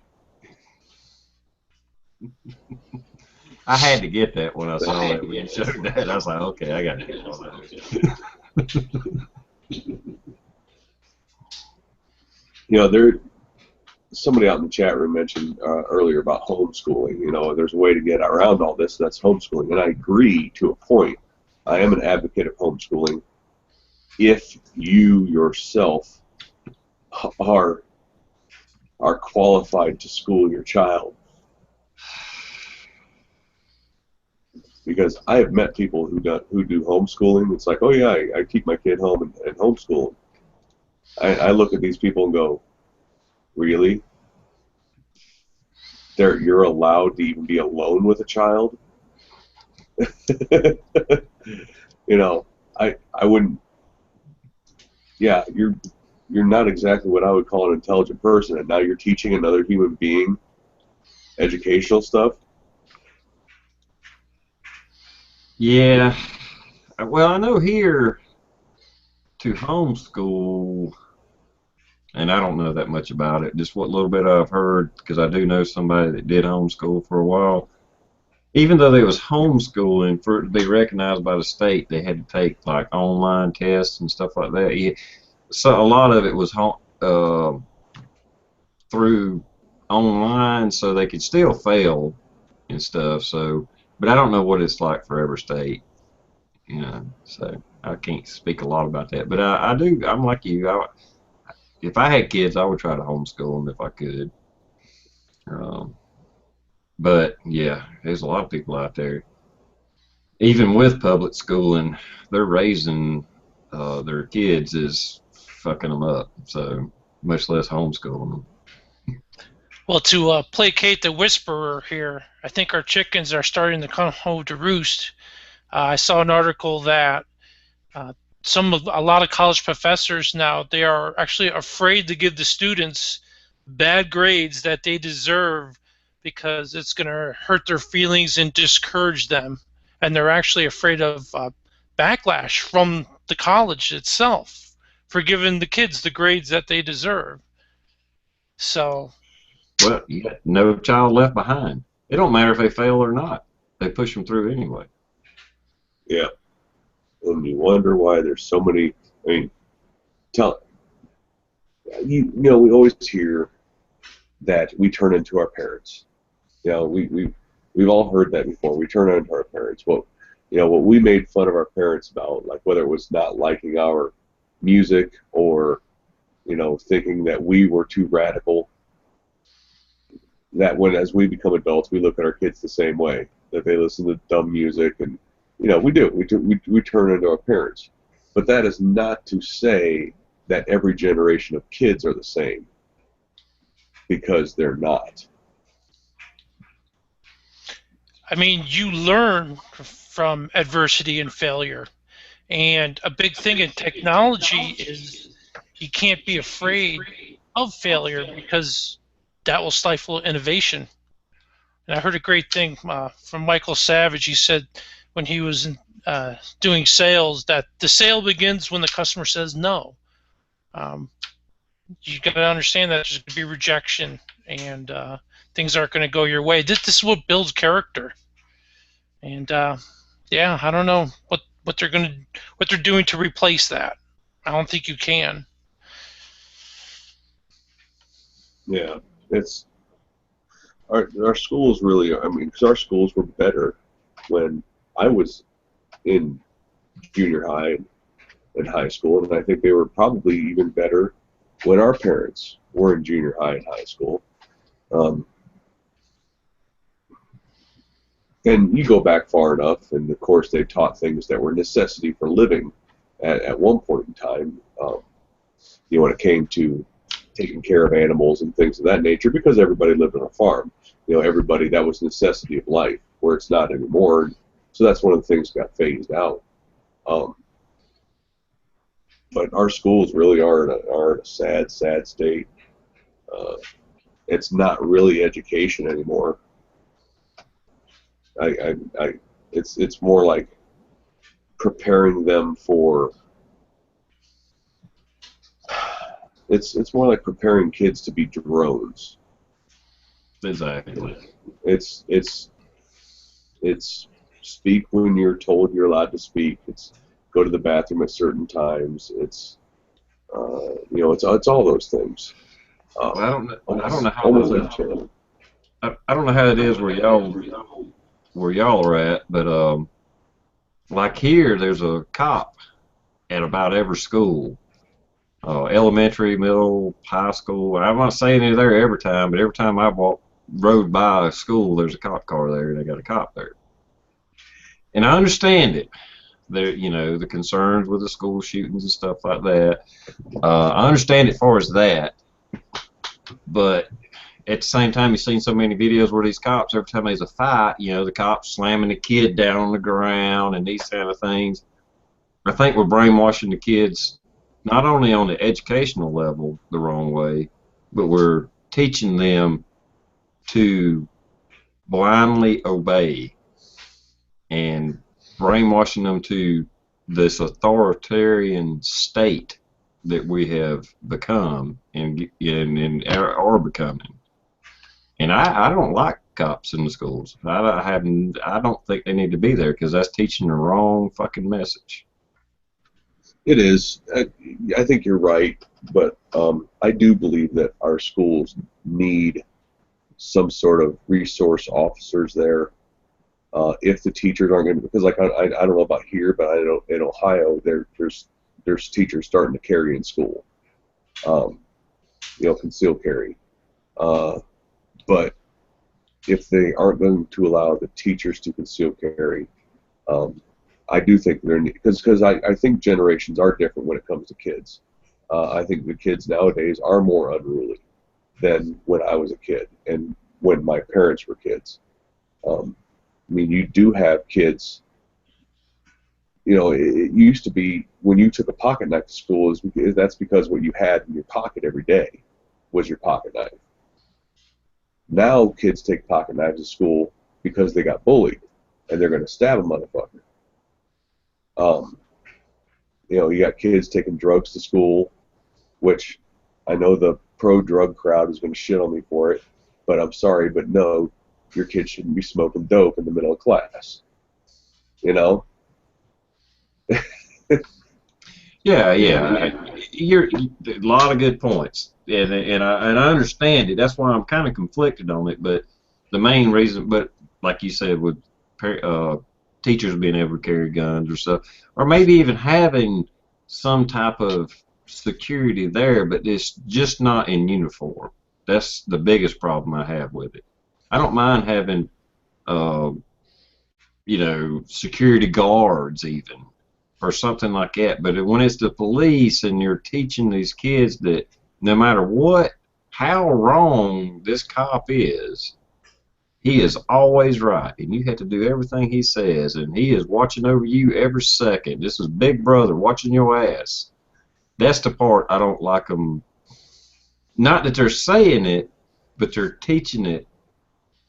I had to get that when I saw it. When you showed that, I was like, okay, I got to get one of those. Somebody out in the chat room mentioned earlier about homeschooling. There's a way to get around all this. That's homeschooling, and I agree to a point. I am an advocate of homeschooling if you yourself are qualified to school your child. Because I have met people who do homeschooling. It's like, oh yeah, I keep my kid home and homeschool him. I look at these people and go, really? You're allowed to even be alone with a child? I wouldn't. Yeah, you're not exactly what I would call an intelligent person, and now you're teaching another human being educational stuff. Yeah. Well, I know here to homeschool, and I don't know that much about it, just what little bit I've heard, because I do know somebody that did homeschool for a while. Even though they was homeschooling, for it to be recognized by the state, they had to take like online tests and stuff like that. So a lot of it was through online, so they could still fail and stuff. So, but I don't know what it's like for every state, So I can't speak a lot about that. But I do. I'm like you. If I had kids, I would try to homeschool them if I could. But yeah, there's a lot of people out there. Even with public schooling, they're raising their kids is fucking them up. So much less homeschooling them. Well, to placate the whisperer here, I think our chickens are starting to come home to roost. I saw an article that a lot of college professors now, they are actually afraid to give the students bad grades that they deserve because it's going to hurt their feelings and discourage them, and they're actually afraid of backlash from the college itself for giving the kids the grades that they deserve. So, well, you got no child left behind. It don't matter if they fail or not; they push them through anyway. Yeah. And you wonder why there's so many. I mean, we always hear that we turn into our parents. We've all heard that before. We turn into our parents. What we made fun of our parents about, like whether it was not liking our music or thinking that we were too radical. That as we become adults, we look at our kids the same way. That they listen to dumb music and. We do. We turn into our parents. But that is not to say that every generation of kids are the same, because they're not. I mean, you learn from adversity and failure. And a big thing in technology is you can't be afraid of failure because that will stifle innovation. And I heard a great thing from Michael Savage. He said, when he was doing sales, that the sale begins when the customer says no. You got to understand that there's going to be rejection, and things aren't going to go your way. This is what builds character. And yeah, I don't know what they're doing to replace that. I don't think you can. Yeah, it's our schools really. I mean, because our schools were better when I was in junior high and high school, and I think they were probably even better when our parents were in junior high and high school. Um, and you go back far enough, and of course they taught things that were necessity for living at one point in time. You know, when it came to taking care of animals and things of that nature, because everybody lived on a farm. You know, everybody, that was necessity of life, where it's not anymore. So that's one of the things that got phased out. Um, but our schools really are in a sad, sad state. Uh, it's not really education anymore. It's more like preparing them for. It's more like preparing kids to be drones. Exactly. It's speak when you're told you're allowed to speak. It's go to the bathroom at certain times. It's you know, it's all those things. Well, I don't know how Almost the, like children. I don't know how it is where y'all are at, but like here, there's a cop at about every school, elementary, middle, high school. I'm not saying they're there every time, but every time I rode by a school, there's a cop car there, and they got a cop there. And I understand it. There, you know, the concerns with the school shootings and stuff like that. I understand it as far as that, but at the same time, you've seen so many videos where these cops, every time there's a fight, you know, the cops slamming the kid down on the ground and these kind of things. I think we're brainwashing the kids not only on the educational level the wrong way, but we're teaching them to blindly obey and brainwashing them to this authoritarian state that we have become and are becoming. And I don't like cops in the schools. I don't think they need to be there because that's teaching the wrong fucking message. It is. I think you're right, but I do believe that our schools need some sort of resource officers there. If the teachers aren't going to, because like I don't know about here, but I know in Ohio there's teachers starting to carry in school, you know, concealed carry. But if they aren't going to allow the teachers to conceal carry, I do think they're because I think generations are different when it comes to kids. I think the kids nowadays are more unruly than when I was a kid and when my parents were kids. I mean, you do have kids. You know, it used to be when you took a pocket knife to school, that's because what you had in your pocket every day was your pocket knife. Now kids take pocket knives to school because they got bullied and they're going to stab a motherfucker. You know, you got kids taking drugs to school, which I know the pro-drug crowd is going to shit on me for it, but I'm sorry, but no, your kid shouldn't be smoking dope in the middle of class. You know? Yeah. You're a lot of good points, and I understand it. That's why I'm kind of conflicted on it. But the main reason, but like you said, with teachers being able to carry guns or stuff, or maybe even having some type of security there, but it's just not in uniform. That's the biggest problem I have with it. I don't mind having, uh, you know, security guards even, or something like that. But when it's the police and you're teaching these kids that no matter what, how wrong this cop is, he is always right, and you have to do everything he says, and he is watching over you every second. This is Big Brother watching your ass. That's the part I don't like them. Not that they're saying it, but they're teaching it,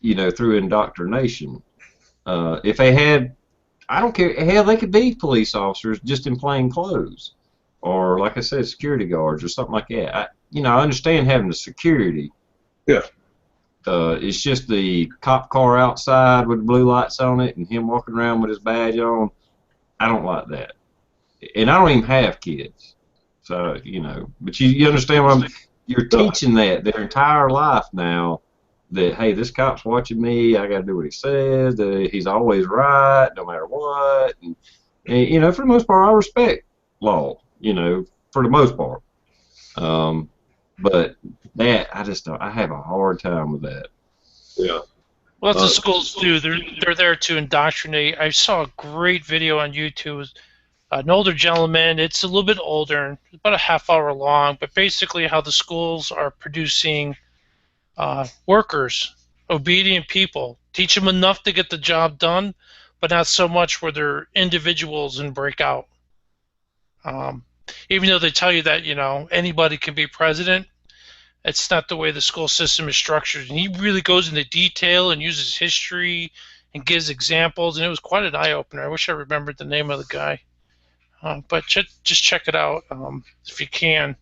you know, through indoctrination. If they had, I don't care, hell, they could be police officers just in plain clothes, or like I said, security guards or something like that. I understand having the security. Yeah. It's just the cop car outside with the blue lights on it and him walking around with his badge on. I don't like that. And I don't even have kids. So, but you understand what you're teaching that their entire life now that, hey, this cop's watching me. I got to do what he says. That he's always right no matter what. And, for the most part, I respect law, for the most part. But that, I just don't, I have a hard time with that. Yeah. Well, that's what schools do. They're there to indoctrinate. I saw a great video on YouTube. An older gentleman. It's a little bit older, about a half hour long, but basically how the schools are producing workers, obedient people. Teach them enough to get the job done, but not so much where they're individuals and break out. Even though they tell you that anybody can be president, it's not the way the school system is structured. And he really goes into detail and uses history and gives examples, and it was quite an eye opener. I wish I remembered the name of the guy. But just check it out if you can.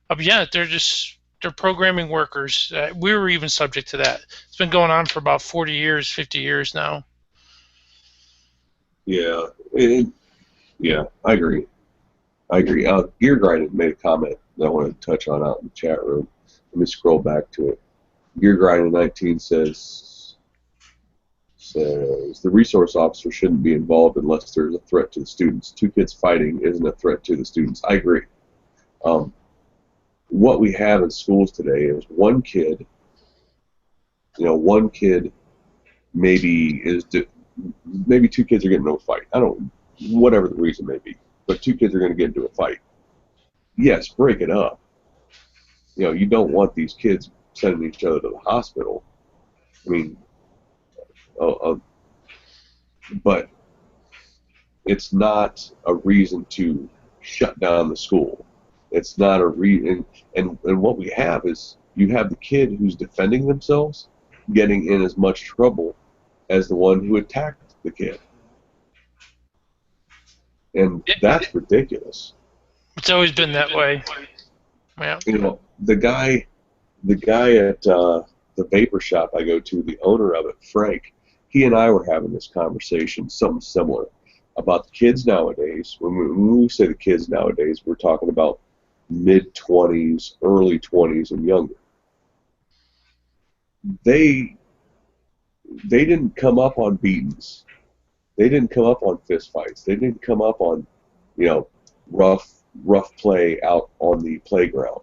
But yeah, they're programming workers. We were even subject to that. It's been going on for about 40 years, 50 years now. Yeah, yeah, I agree. Gear Grind made a comment that I wanted to touch on out in the chat room. Let me scroll back to it. Gear Grind 19 says the resource officer shouldn't be involved unless there's a threat to the students. Two kids fighting isn't a threat to the students. I agree. What we have in schools today is one kid maybe maybe two kids are getting into a fight. Whatever the reason may be, but two kids are going to get into a fight. Yes, break it up. You don't want these kids sending each other to the hospital. I mean, but it's not a reason to shut down the school. It's not a reason. And what we have is you have the kid who's defending themselves getting in as much trouble as the one who attacked the kid. And that's ridiculous. It's always been that way. Yeah. The guy at the vapor shop I go to, the owner of it, Frank, he and I were having this conversation, something similar, about the kids nowadays. When we say the kids nowadays, we're talking about mid-20s, early 20s, and younger. They didn't come up on beatings. They didn't come up on fist fights. They didn't come up on, rough play out on the playground.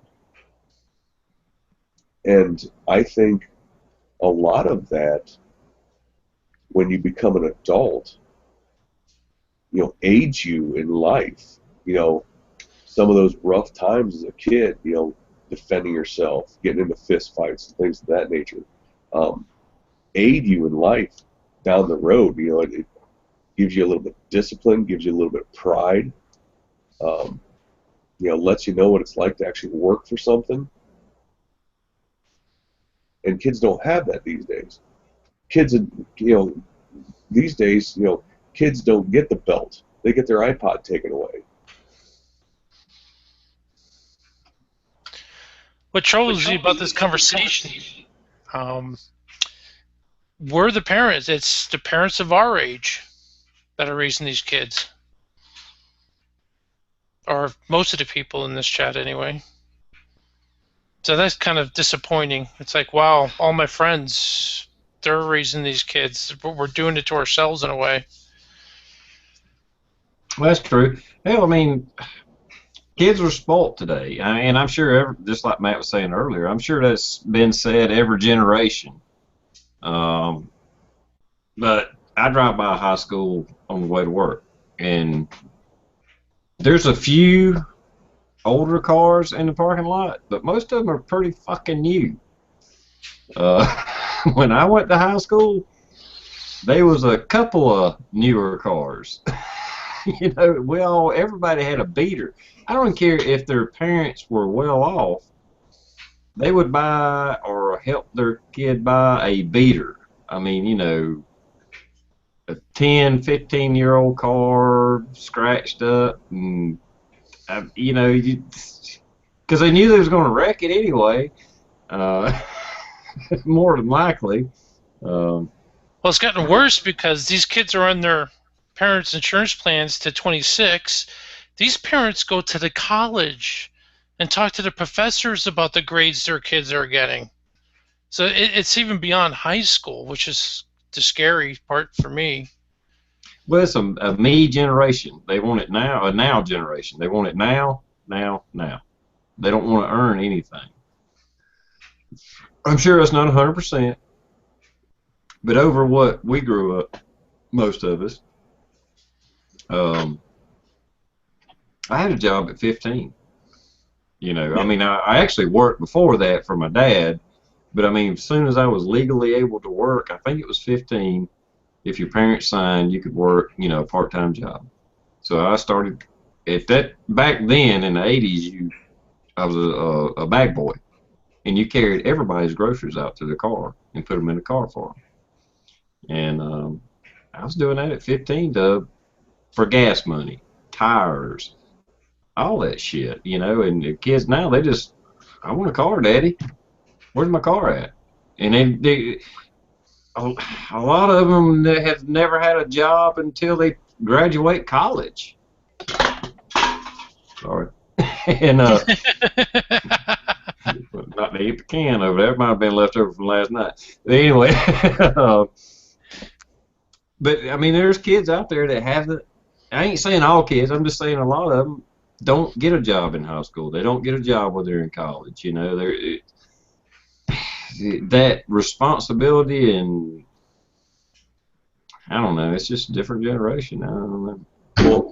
And I think a lot of that, when you become an adult, aids you in life. Some of those rough times as a kid, defending yourself, getting into fist fights, and things of that nature, aid you in life down the road. It gives you a little bit of discipline, gives you a little bit of pride, lets you know what it's like to actually work for something. And kids don't have that these days. These days, kids don't get the belt. They get their iPod taken away. What troubles me about this conversation, we're the parents. It's the parents of our age that are raising these kids. Or most of the people in this chat anyway. So that's kind of disappointing. It's like, wow, all my friends, they're raising these kids. We're doing it to ourselves in a way. Well, that's true. Hell, I mean, kids are spoiled today. And I'm sure, just like Matt was saying earlier, I'm sure that's been said every generation. But I drive by a high school on the way to work, and there's a few older cars in the parking lot, but most of them are pretty fucking new. When I went to high school, there was a couple of newer cars. Everybody had a beater. I don't care if their parents were well off. They would buy or help their kid buy a beater. I mean, a 10, 15-year-old car scratched up, and because because they knew they was going to wreck it anyway. More than likely. Well, it's gotten worse because these kids are on their parents' insurance plans to 26. These parents go to the college and talk to the professors about the grades their kids are getting. So it's even beyond high school, which is the scary part for me. Well, it's a me generation. They want it now, a now generation. They want it now, now, now. They don't want to earn anything. I'm sure it's not 100%, but over what we grew up, most of us, I had a job at 15. You know, I mean, I actually worked before that for my dad, but I mean, as soon as I was legally able to work, I think it was 15. If your parents signed, you could work, you know, a part-time job. So I started at that back then in the 80s. I was a bag boy, and you carried everybody's groceries out to the car and put them in the car for them. And I was doing that at 15 for gas money, tires, all that shit, you know. And the kids now, they just, I want a car, Daddy. Where's my car at? And a lot of them have never had a job until they graduate college. Sorry. And not to eat the can over there. It might have been left over from last night. But anyway, but I mean, there's kids out there that haven't. I ain't saying all kids. I'm just saying a lot of them don't get a job in high school. They don't get a job when they're in college. You know, that responsibility, and I don't know. It's just a different generation. I don't know. Well,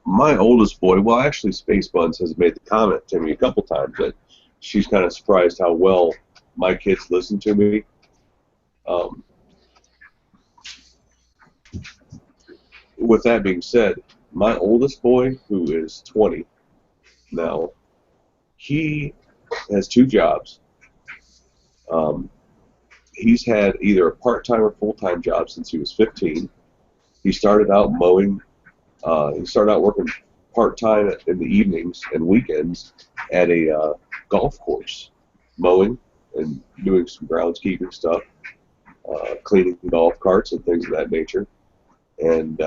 my oldest boy, well, actually, Space Buns has made the comment to me a couple times that she's kind of surprised how well my kids listen to me. With that being said, my oldest boy, who is 20 now, he has 2 jobs. He's had either a part-time or full-time job since he was 15. He started out mowing. He started out working part-time in the evenings and weekends at a golf course, mowing and doing some groundskeeping stuff, cleaning golf carts and things of that nature, and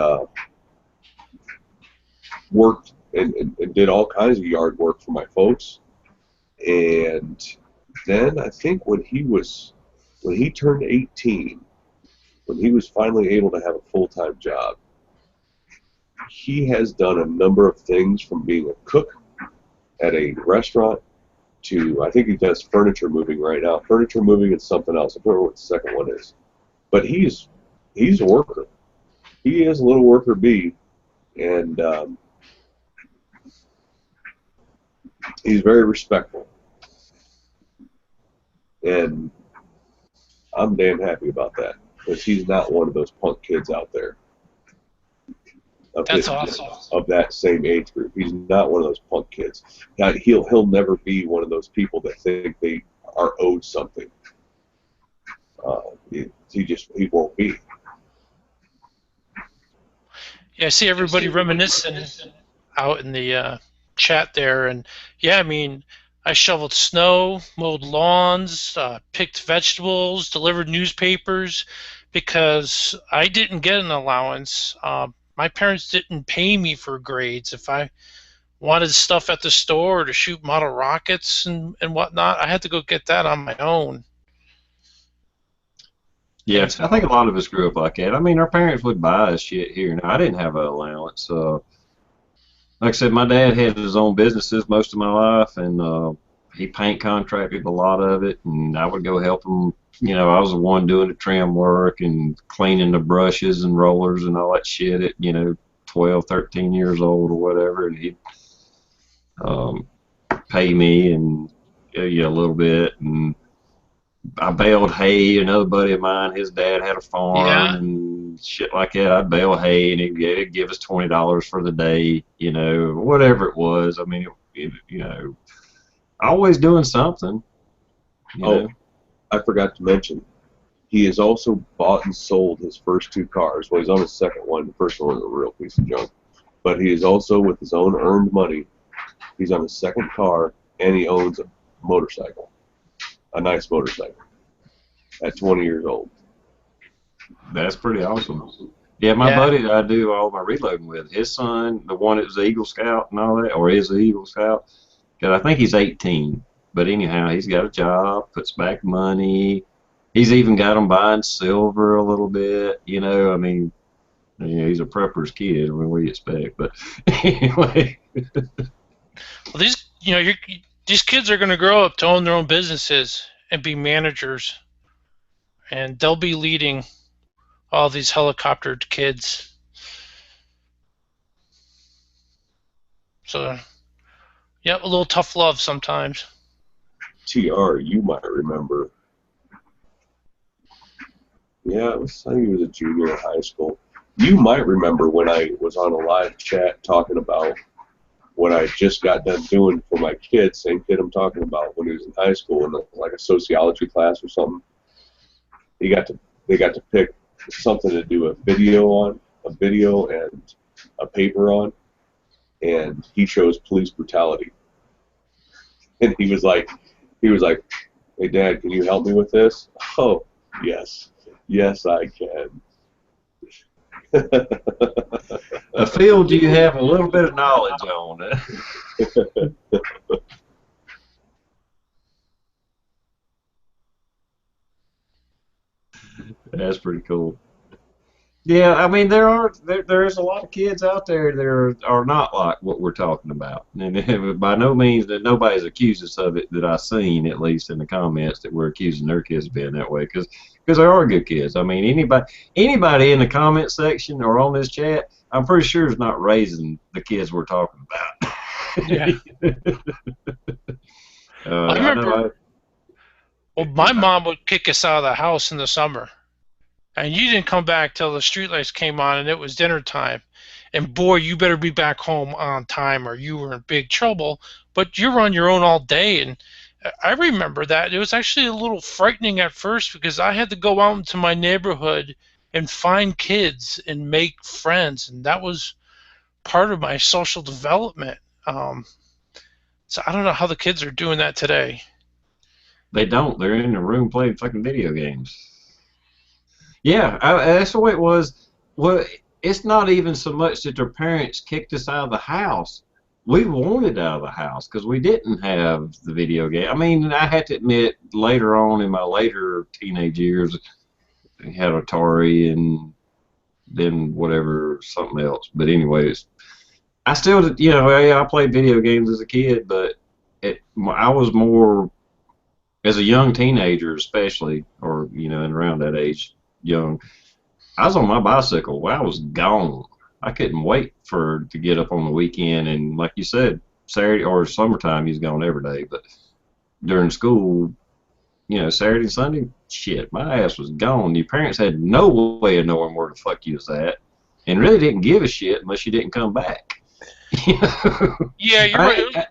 worked and did all kinds of yard work for my folks. And then I think when he turned 18, when he was finally able to have a full-time job, he has done a number of things, from being a cook at a restaurant to, I think he does furniture moving right now. Furniture moving and something else. I don't remember what the second one is. But he's a worker. He is a little worker bee, and he's very respectful. And I'm damn happy about that, because he's not one of those punk kids out there. That's awesome. Of that same age group. He's not one of those punk kids. He'll never be one of those people that think they are owed something. He won't be. Yeah, I see everybody reminiscing out in the chat there, and yeah, I mean, I shoveled snow, mowed lawns, picked vegetables, delivered newspapers, because I didn't get an allowance. My parents didn't pay me for grades. If I wanted stuff at the store or to shoot model rockets and whatnot, I had to go get that on my own. Yeah, I think a lot of us grew up like that. I mean, our parents would buy us shit here. Now, I didn't have an allowance. Like I said, my dad had his own businesses most of my life, and he paint contracted a lot of it, and I would go help him. You know, I was the one doing the trim work and cleaning the brushes and rollers and all that shit at, 12, 13 years old or whatever, and he'd pay me and a little bit, and I baled hay. Another buddy of mine, his dad had a farm and shit like that. I'd bale hay, and he'd give us $20 for the day, whatever it was. I mean, always doing something. You know? I forgot to mention, he has also bought and sold his first 2 cars. Well, he's on his second one. The first one was a real piece of junk. But he is also, with his own earned money, He's on his second car, and he owns a motorcycle, a nice motorcycle, at 20 years old. That's pretty awesome. Yeah, my Yeah. buddy that I do all my reloading with, his son, the one that was the Eagle Scout and all that, or is the Eagle Scout, because I think he's 18. But anyhow, he's got a job, puts back money. He's even got him buying silver a little bit. You know, I mean, he's a prepper's kid. I mean, what do you expect? But anyway. Well, these kids are going to grow up to own their own businesses and be managers, and they'll be leading all these helicoptered kids. So, yeah, a little tough love sometimes. TR, you might remember. Yeah, I think he was a junior in high school. You might remember when I was on a live chat talking about what I just got done doing for my kid, same kid I'm talking about, when he was in high school in like a sociology class or something. They got to pick something to do a video and a paper on, and he chose police brutality. And he was like, "Hey, Dad, can you help me with this?" Oh, yes, I can. A field you have a little bit of knowledge on. That's pretty cool. Yeah, I mean there is a lot of kids out there that are not like what we're talking about, and by no means that nobody's accused us of it that I've seen, at least in the comments, that we're accusing their kids of being that way, because there are good kids. I mean, anybody in the comment section or on this chat, I'm pretty sure is not raising the kids we're talking about. Yeah. I remember. Well, my mom would kick us out of the house in the summer, and you didn't come back till the streetlights came on and it was dinner time. And boy, you better be back home on time or you were in big trouble. But you were on your own all day, and I remember that. It was actually a little frightening at first because I had to go out into my neighborhood and find kids and make friends, and that was part of my social development. So I don't know how the kids are doing that today. They don't. They're in the room playing fucking video games. Yeah, that's the way it was. Well, it's not even so much that their parents kicked us out of the house. We wanted out of the house because we didn't have the video game. I mean, I have to admit, later on in my later teenage years, I had Atari and then whatever, something else. But anyways, I still, I played video games as a kid, but I was more, as a young teenager especially, or, and around that age, young, I was on my bicycle. Well, I was gone. I couldn't wait to get up on the weekend, and like you said, Saturday or summertime, he's gone every day. But during school, Saturday and Sunday, shit, my ass was gone. Your parents had no way of knowing where the fuck you was at, and really didn't give a shit unless you didn't come back. Yeah, you're right.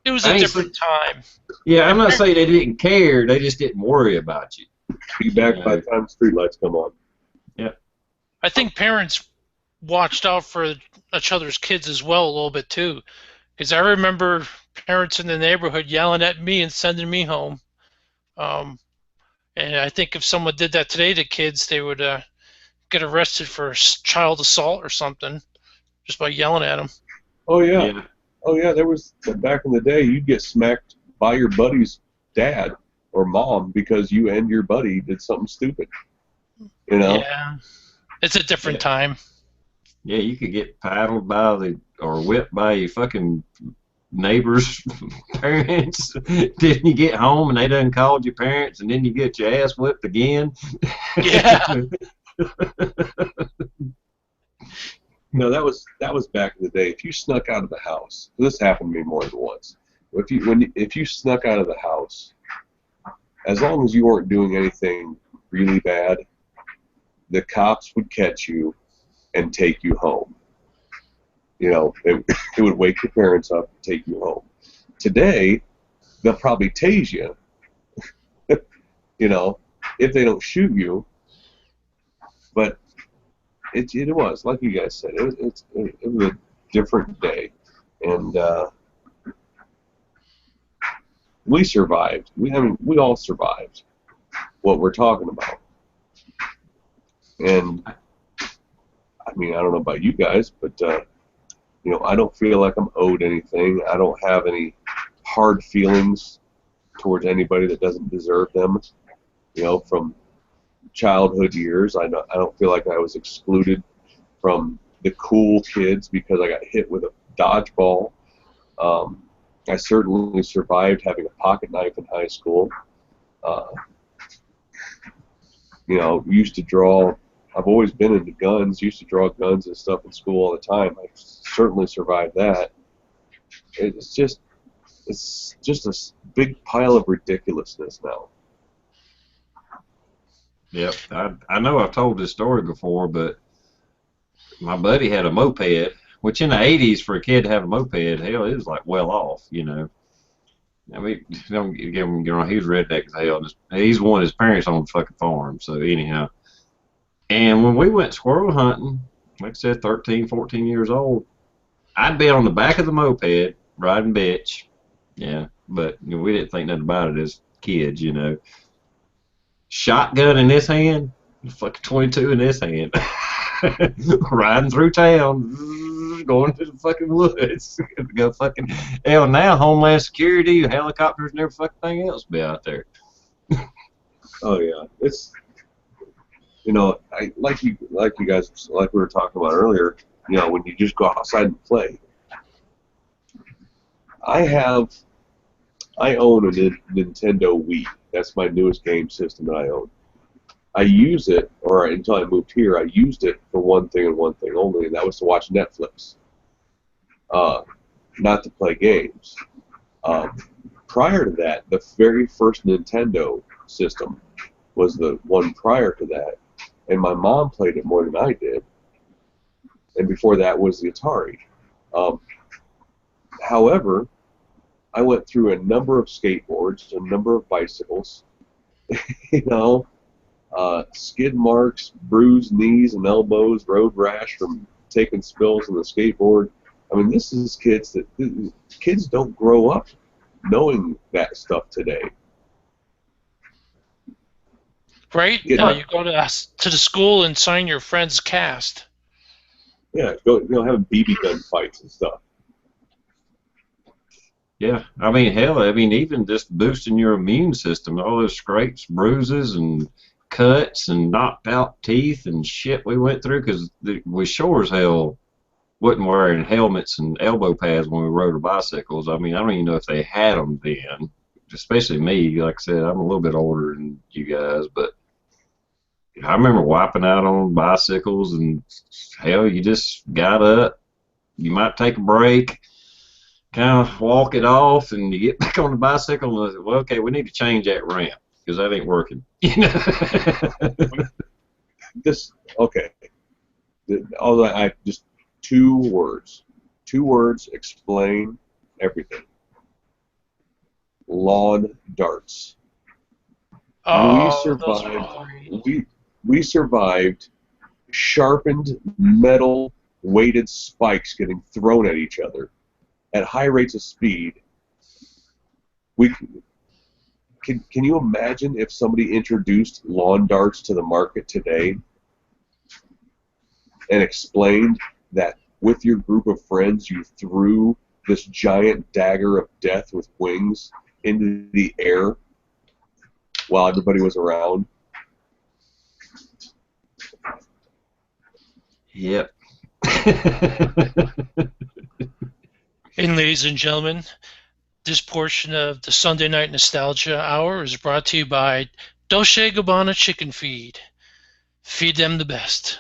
It was a different time. Yeah, I'm not saying they didn't care. They just didn't worry about you. Be back by the time streetlights come on. Yeah. I think parents watched out for each other's kids as well a little bit too, because I remember parents in the neighborhood yelling at me and sending me home. And I think if someone did that today to kids, they would get arrested for child assault or something just by yelling at them. Oh yeah. Oh yeah. There was back in the day, you'd get smacked by your buddy's dad or mom because you and your buddy did something stupid. Yeah. It's a different time. Yeah, you could get paddled or whipped by your fucking neighbor's parents. Didn't you get home and they done called your parents, and then you get your ass whipped again? Yeah. No, that was back in the day. If you snuck out of the house, this happened to me more than once. If you snuck out of the house, as long as you weren't doing anything really bad, the cops would catch you and take you home. It would wake your parents up and take you home. Today, they'll probably tase you, if they don't shoot you. But it was, like you guys said, it was a different day. And we survived. We all survived what we're talking about. And I mean, I don't know about you guys, but you know, I don't feel like I'm owed anything. I don't have any hard feelings towards anybody that doesn't deserve them. You know, from childhood years, I don't feel like I was excluded from the cool kids because I got hit with a dodgeball. I certainly survived having a pocket knife in high school. You know, used to draw. I've always been into guns. Used to draw guns and stuff in school all the time. I certainly survived that. It's just a big pile of ridiculousness now. Yep, I know I've told this story before, but my buddy had a moped, which in the 80s for a kid to have a moped, hell, it was like well off, you know. I mean, don't get him wrong, he was redneck as hell. He's one of his parents on the fucking farm, so anyhow. And when we went squirrel hunting, like I said, 13, 14 years old, I'd be on the back of the moped riding bitch. Yeah, but you know, we didn't think nothing about it as kids, you know. Shotgun in this hand, fucking 22 in this hand. Riding through town, going to the fucking woods. Go fucking hell now, Homeland Security, helicopters, and everything else be out there. Oh yeah, it's, you know, like you guys, like we were talking about earlier. You know, when you just go outside and play. I own a Nintendo Wii. That's my newest game system that I own. I use it, or until I moved here, I used it for one thing and one thing only, and that was to watch Netflix, not to play games. Prior to that, the very first Nintendo system was the one prior to that, and my mom played it more than I did, and before that was the Atari. However, I went through a number of skateboards, a number of bicycles, you know, skid marks, bruised knees and elbows, road rash from taking spills on the skateboard. I mean, this is kids don't grow up knowing that stuff today. Right? You go to the school and sign your friend's cast. Yeah, having BB gun fights and stuff. Yeah, I mean, hell, I mean, even just boosting your immune system, all those scrapes, bruises, and cuts, and knocked out teeth and shit we went through, because we sure as hell wasn't wearing helmets and elbow pads when we rode our bicycles. I mean, I don't even know if they had them then, especially me. Like I said, I'm a little bit older than you guys, but I remember wiping out on bicycles, and hell, you just got up, you might take a break, kind of walk it off, and you get back on the bicycle and, well, okay, we need to change that ramp because that ain't working. You know? Okay. Although I just two words explain everything. Lawn darts. Oh, we survived sharpened metal weighted spikes getting thrown at each other at high rates of speed. Can you imagine if somebody introduced lawn darts to the market today and explained that with your group of friends you threw this giant dagger of death with wings into the air while everybody was around? Yep. And ladies and gentlemen, this portion of the Sunday Night Nostalgia Hour is brought to you by Dolce & Gabbana Chicken Feed. Feed them the best.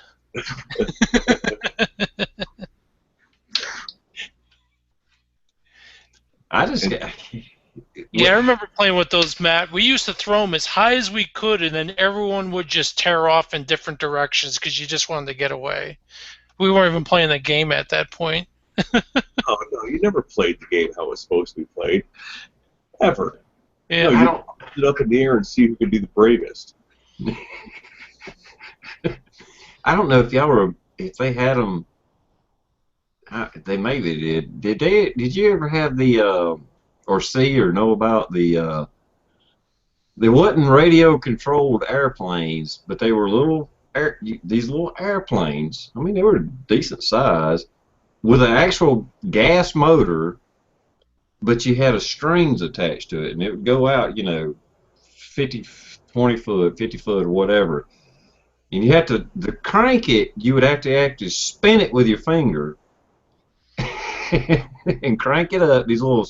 Yeah, I remember playing with those, Matt. We used to throw them as high as we could, and then everyone would just tear off in different directions because you just wanted to get away. We weren't even playing the game at that point. Oh, no, you never played the game how it was supposed to be played. Ever. Yeah, no, you put it up in the air and see who could be the bravest. I don't know if they had them. They maybe did. Did you ever have the or see or know about the they wasn't radio controlled airplanes, but they were these little airplanes. I mean, they were decent size with an actual gas motor, but you had a strings attached to it, and it would go out, 50, 20 foot, 50 foot, or whatever. And you had to crank it. You would have to actually spin it with your finger and crank it up. These little,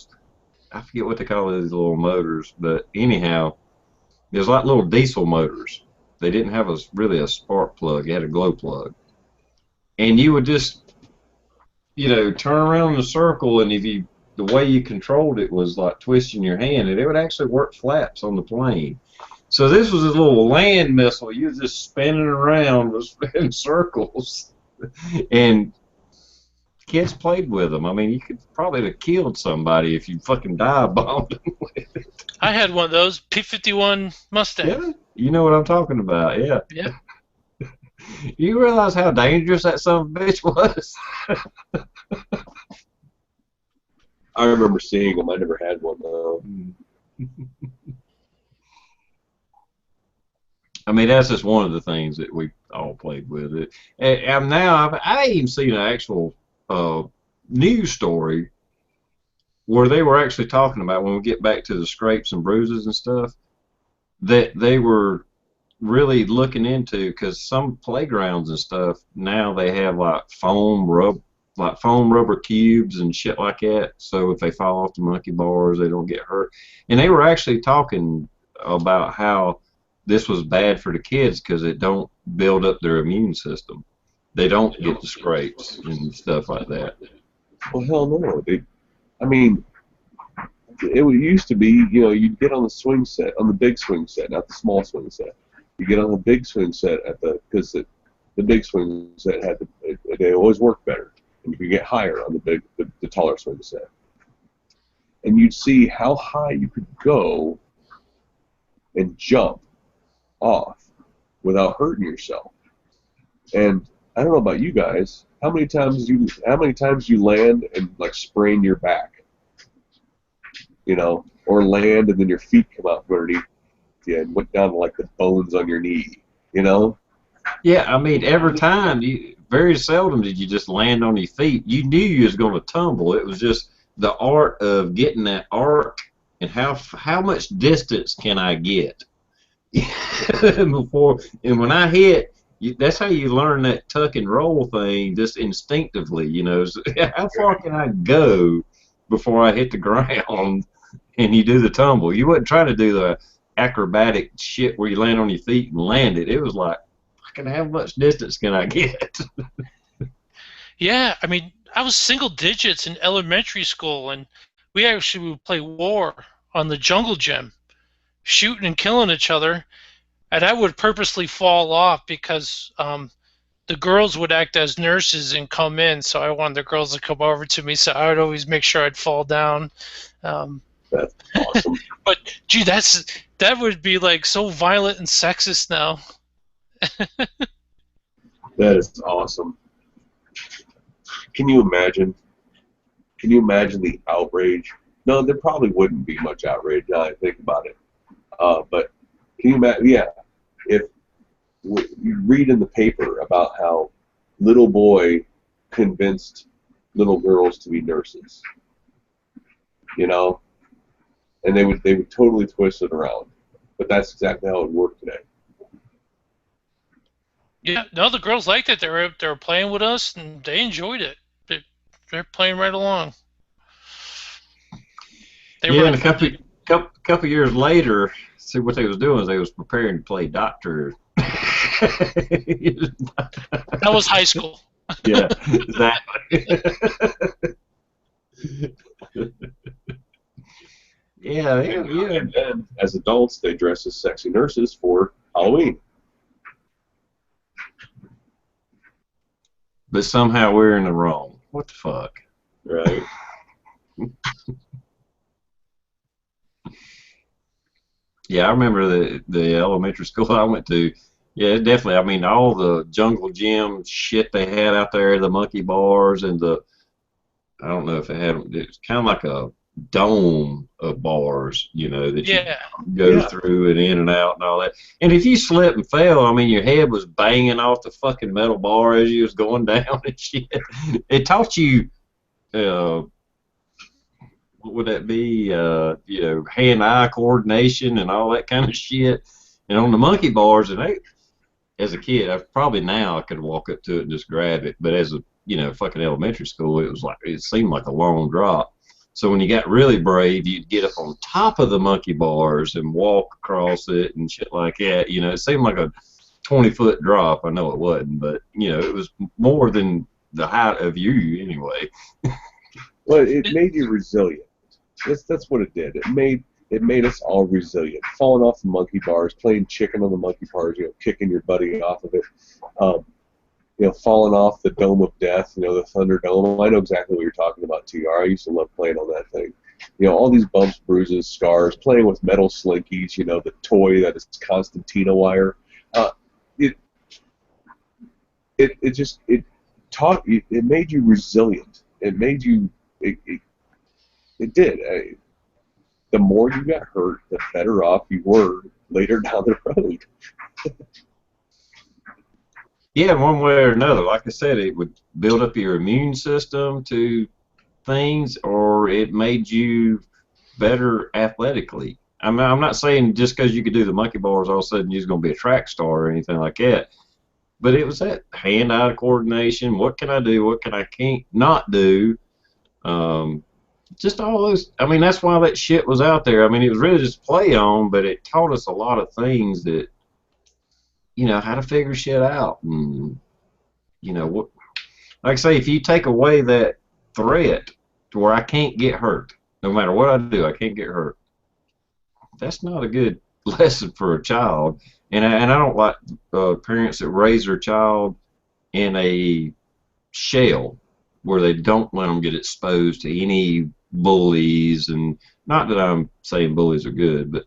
I forget what they call these little motors, but anyhow, there's like little diesel motors. They didn't have really a spark plug. It had a glow plug. And you would just, turn around in a circle, and the way you controlled it was like twisting your hand, and it would actually work flaps on the plane. So this was a little land missile. You were just spinning around in circles, and kids played with them. I mean, you could probably have killed somebody if you fucking dive bombed them with it. I had one of those P-51 Mustang. Yeah, you know what I'm talking about. Yeah. Yeah. You realize how dangerous that son of a bitch was? I remember seeing them. I never had one though. I mean, that's just one of the things that we all played with. It. And now I even seen an actual news story where they were actually talking about, when we get back to the scrapes and bruises and stuff, that they were really looking into, because some playgrounds and stuff now they have like foam rubber cubes and shit like that, so if they fall off the monkey bars they don't get hurt. And they were actually talking about how this was bad for the kids because it don't build up their immune system. They don't get the scrapes and stuff like that. Well, hell no. I mean, it used to be, you'd get on the swing set, on the big swing set, not the small swing set. You get on the big swing set because the big swing set they always worked better, and you could get higher on the taller swing set. And you'd see how high you could go and jump off without hurting yourself. And I don't know about you guys, how many times you land and like sprain your back, or land and then your feet come out from underneath you and went down to like the bones on your knee, Yeah, I mean, every time very seldom did you just land on your feet. You knew you was going to tumble. It was just the art of getting that arc and how much distance can I get before. And when I hit, that's how you learn that tuck and roll thing, just instinctively. So how far can I go before I hit the ground? And you do the tumble. You wasn't trying to do the acrobatic shit where you land on your feet and land it. It was like, how much distance can I get? Yeah, I mean, I was single digits in elementary school, and we actually would play war on the jungle gym, shooting and killing each other, and I would purposely fall off because the girls would act as nurses and come in, so I wanted the girls to come over to me, so I would always make sure I'd fall down. That's awesome. But gee, that would be like so violent and sexist now. That is awesome. Can you imagine the outrage? No, there probably wouldn't be much outrage now I think about it. But can you imagine? Yeah, if you read in the paper about how little boy convinced little girls to be nurses, and they would totally twist it around. But that's exactly how it worked today. Yeah, no, the girls liked it. They were playing with us, and they enjoyed it. They're playing right along. And a couple years later, see what they was doing is they was preparing to play doctor. That was high school. Yeah, exactly. Yeah. And then, as adults, they dress as sexy nurses for Halloween. But somehow we're in the wrong. What the fuck? Right. Yeah, I remember the elementary school I went to. Yeah, definitely. I mean, all the jungle gym shit they had out there, the monkey bars and I don't know if it was kind of like a dome of bars, you know, that you Yeah. go through and in and out and all that. And if you slip and fell, I mean, your head was banging off the fucking metal bar as you was going down and shit. It taught you, what would that be? You know, hand-eye coordination and all that kind of shit. And on the monkey bars, and as a kid, probably now I could walk up to it and just grab it. But as a, you know, fucking elementary school, it seemed like a long drop. So when you got really brave, you'd get up on top of the monkey bars and walk across it and shit like that. You know, it seemed like a 20-foot drop. I know it wasn't, but you know, it was more than the height of you anyway. Well, it made you resilient. That's what it did. It made us all resilient. Falling off the monkey bars, playing chicken on the monkey bars, you know, kicking your buddy off of it. You know, falling off the Dome of Death, you know, the Thunderdome. I know exactly what you're talking about, TR. I used to love playing on that thing. You know, all these bumps, bruises, scars, playing with metal slinkies, you know, the toy that is Constantina wire. It made you resilient. It made you, it did. The more you got hurt, the better off you were later down the road. Yeah, one way or another. Like I said, it would build up your immune system to things, or it made you better athletically. I mean, I'm not saying just because you could do the monkey bars, all of a sudden you're going to be a track star or anything like that. But it was that hand-eye coordination. What can I do? What can I can't not do? Just all those. I mean, that's why that shit was out there. I mean, it was really just play on, but it taught us a lot of things that, you know, how to figure shit out. And, you know, what, like I say, if you take away that threat to where I can't get hurt, no matter what I do, I can't get hurt, that's not a good lesson for a child. And I don't like parents that raise their child in a shell where they don't let them get exposed to any bullies. And not that I'm saying bullies are good, but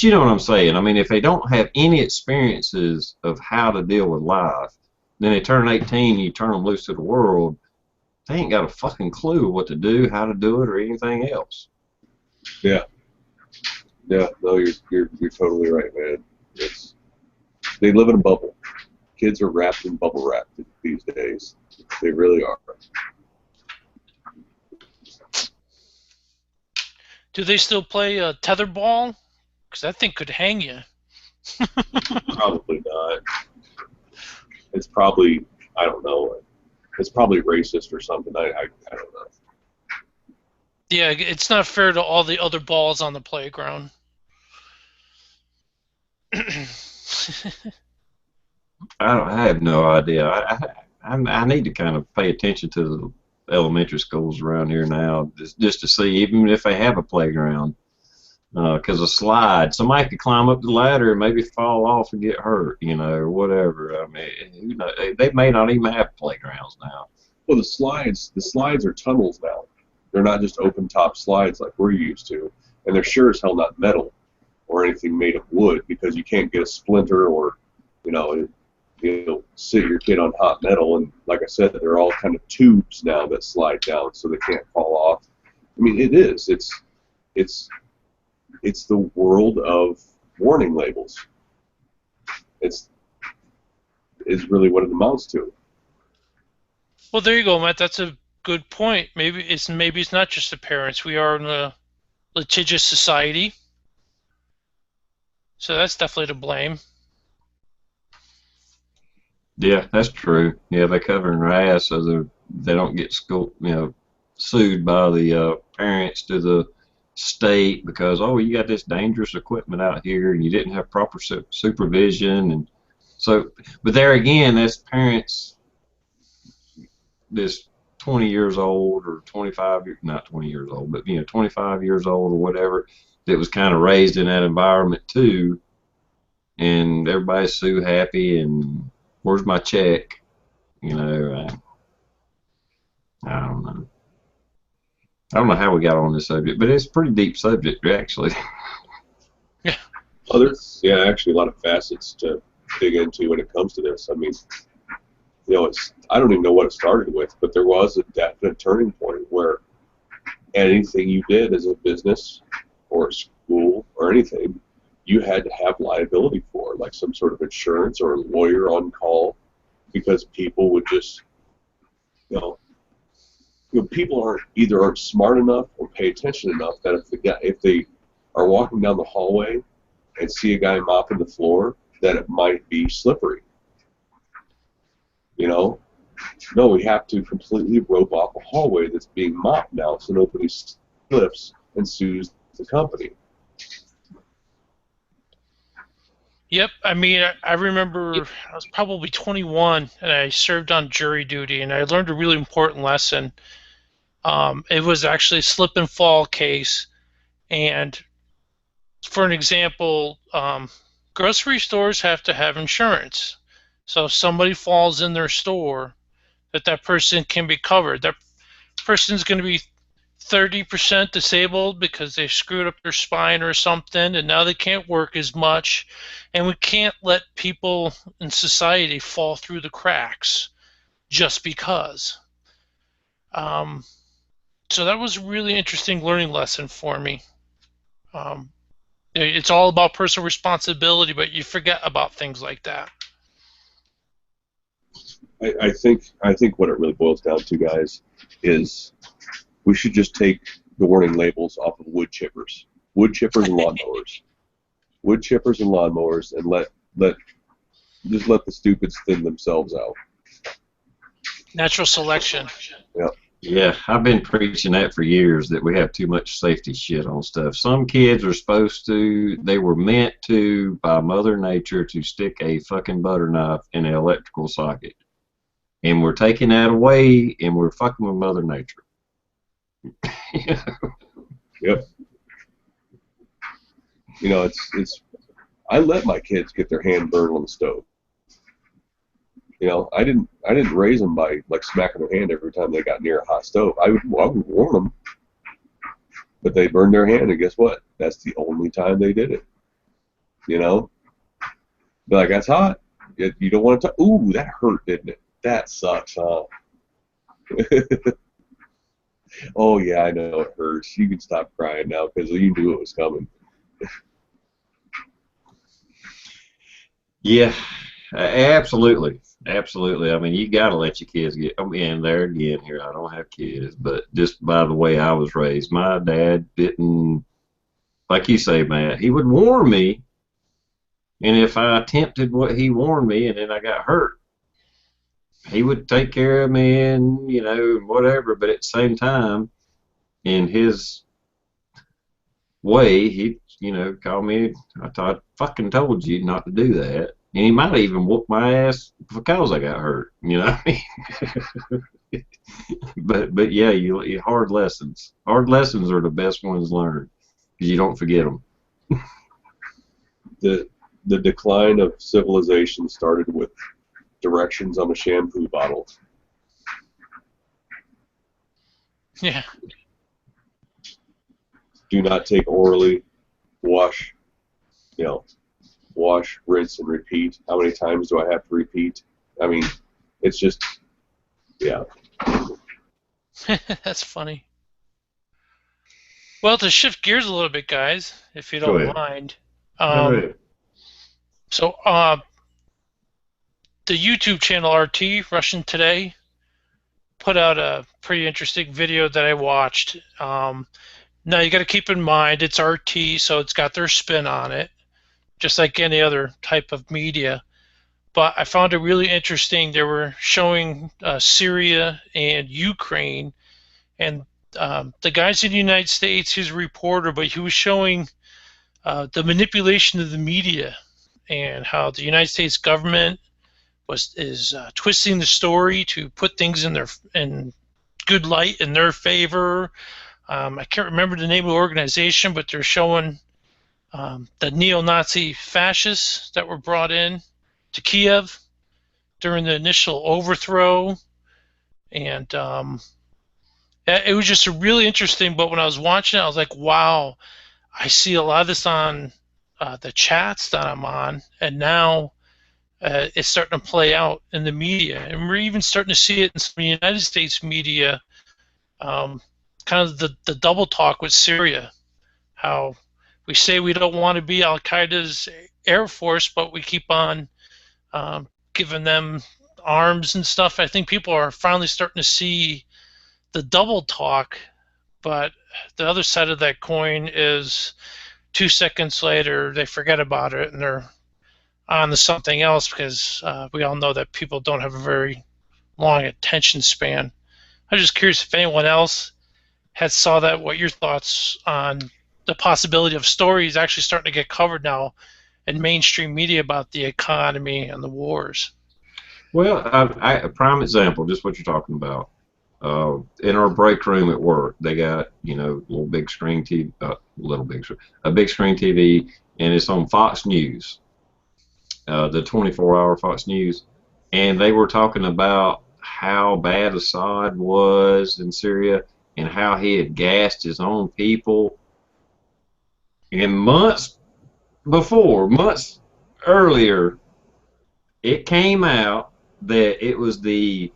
you know what I'm saying. I mean, if they don't have any experiences of how to deal with life, then they turn 18, you turn them loose to the world, they ain't got a fucking clue what to do, how to do it, or anything else. Yeah. Yeah, no, you're totally right, man. They live in a bubble. Kids are wrapped in bubble wrap these days. They really are. Do they still play tetherball? Because that thing could hang you. Probably not. It's probably, I don't know. It's probably racist or something. I don't know. Yeah, it's not fair to all the other balls on the playground. I have no idea. I need to kind of pay attention to the elementary schools around here now, just to see, even if they have a playground. Because a slide, somebody could climb up the ladder and maybe fall off and get hurt, you know, or whatever. I mean, who knows? They may not even have playgrounds now. Well, the slides are tunnels now. They're not just open top slides like we're used to, and they're sure as hell not metal or anything made of wood, because you can't get a splinter or, you know, sit your kid on hot metal. And like I said, they're all kind of tubes now that slide down so they can't fall off. I mean, it is. It's the world of warning labels. It's really what it amounts to. Well, there you go, Matt. That's a good point. Maybe it's not just the parents. We are in a litigious society, so that's definitely to blame. Yeah, that's true. Yeah, they covering their ass so they don't get sued by the parents to the state because, oh, you got this dangerous equipment out here and you didn't have proper supervision. And so, but there again, that's parents this 20 years old or 25, not 20 years old, but 25 years old or whatever, that was kind of raised in that environment too, and everybody's so happy and where's my check? I don't know. I don't know how we got on this subject, but it's a pretty deep subject, actually. Yeah. Well, there's actually a lot of facets to dig into when it comes to this. I mean, I don't even know what it started with, but there was a definite turning point where anything you did as a business or a school or anything, you had to have liability for, like some sort of insurance or a lawyer on call, because people would just, people aren't smart enough or pay attention enough that if they are walking down the hallway and see a guy mopping the floor, that it might be slippery. No, we have to completely rope off a hallway that's being mopped now, so nobody slips and sues the company. Yep, I mean, I remember I was probably 21 and I served on jury duty, and I learned a really important lesson. It was actually a slip and fall case, and for an example, grocery stores have to have insurance. So if somebody falls in their store, that person can be covered. That person's going to be 30% disabled because they screwed up their spine or something, and now they can't work as much. And we can't let people in society fall through the cracks just because. So that was a really interesting learning lesson for me. It's all about personal responsibility, but you forget about things like that. I think what it really boils down to, guys, is we should just take the warning labels off of wood chippers and lawnmowers, and let the stupids thin themselves out. Natural selection. Yeah. Yeah, I've been preaching that for years, that we have too much safety shit on stuff. Some kids are they were meant to, by Mother Nature, to stick a fucking butter knife in an electrical socket. And we're taking that away, and we're fucking with Mother Nature. Yep. It's. I let my kids get their hand burned on the stove. I didn't raise them by like smacking their hand every time they got near a hot stove. I would warn them, but they burned their hand, and guess what? That's the only time they did it. Be like, that's hot. You don't want to. Ooh, that hurt, didn't it? That sucks, huh? Oh yeah, I know it hurts. You can stop crying now because you knew it was coming. Yeah, absolutely. Absolutely. I mean, you got to let your kids get. I mean, there again, here, I don't have kids, but just by the way I was raised, my dad didn't, like you say, Matt, he would warn me, and if I attempted what he warned me and then I got hurt, he would take care of me and, whatever, but at the same time, in his way, he, called me, I fucking told you not to do that. And he might even whoop my ass because I got hurt, what I mean? but yeah, you hard lessons. Hard lessons are the best ones learned because you don't forget them. The decline of civilization started with directions on a shampoo bottle. Yeah. Do not take orally. Wash, wash, rinse, and repeat. How many times do I have to repeat? I mean, it's just, yeah. That's funny. Well, to shift gears a little bit, guys, if you don't mind. So, the YouTube channel RT, Russian Today, put out a pretty interesting video that I watched. Now, you got to keep in mind it's RT, so it's got their spin on it, just like any other type of media. But I found it really interesting. They were showing Syria and Ukraine, and the guy's in the United States, he's a reporter, but he was showing the manipulation of the media and how the United States government is twisting the story to put things in good light in their favor. I can't remember the name of the organization, but they're showing the neo-Nazi fascists that were brought in to Kiev during the initial overthrow, and it was just really interesting. But when I was watching it, I was like, wow, I see a lot of this on the chats that I'm on, and now it's starting to play out in the media, and we're even starting to see it in some United States media, kind of the double talk with Syria, how we say we don't want to be Al Qaeda's air force, but we keep on giving them arms and stuff. I think people are finally starting to see the double talk, but the other side of that coin is 2 seconds later they forget about it and they're on to something else because we all know that people don't have a very long attention span. I'm just curious if anyone else had saw that, what your thoughts on the possibility of stories actually starting to get covered now in mainstream media about the economy and the wars. Well, a prime example, just what you're talking about. In our break room at work, they got little big screen TV, a big screen TV, and it's on Fox News, the 24-hour Fox News, and they were talking about how bad Assad was in Syria and how he had gassed his own people. And months earlier, it came out that it was the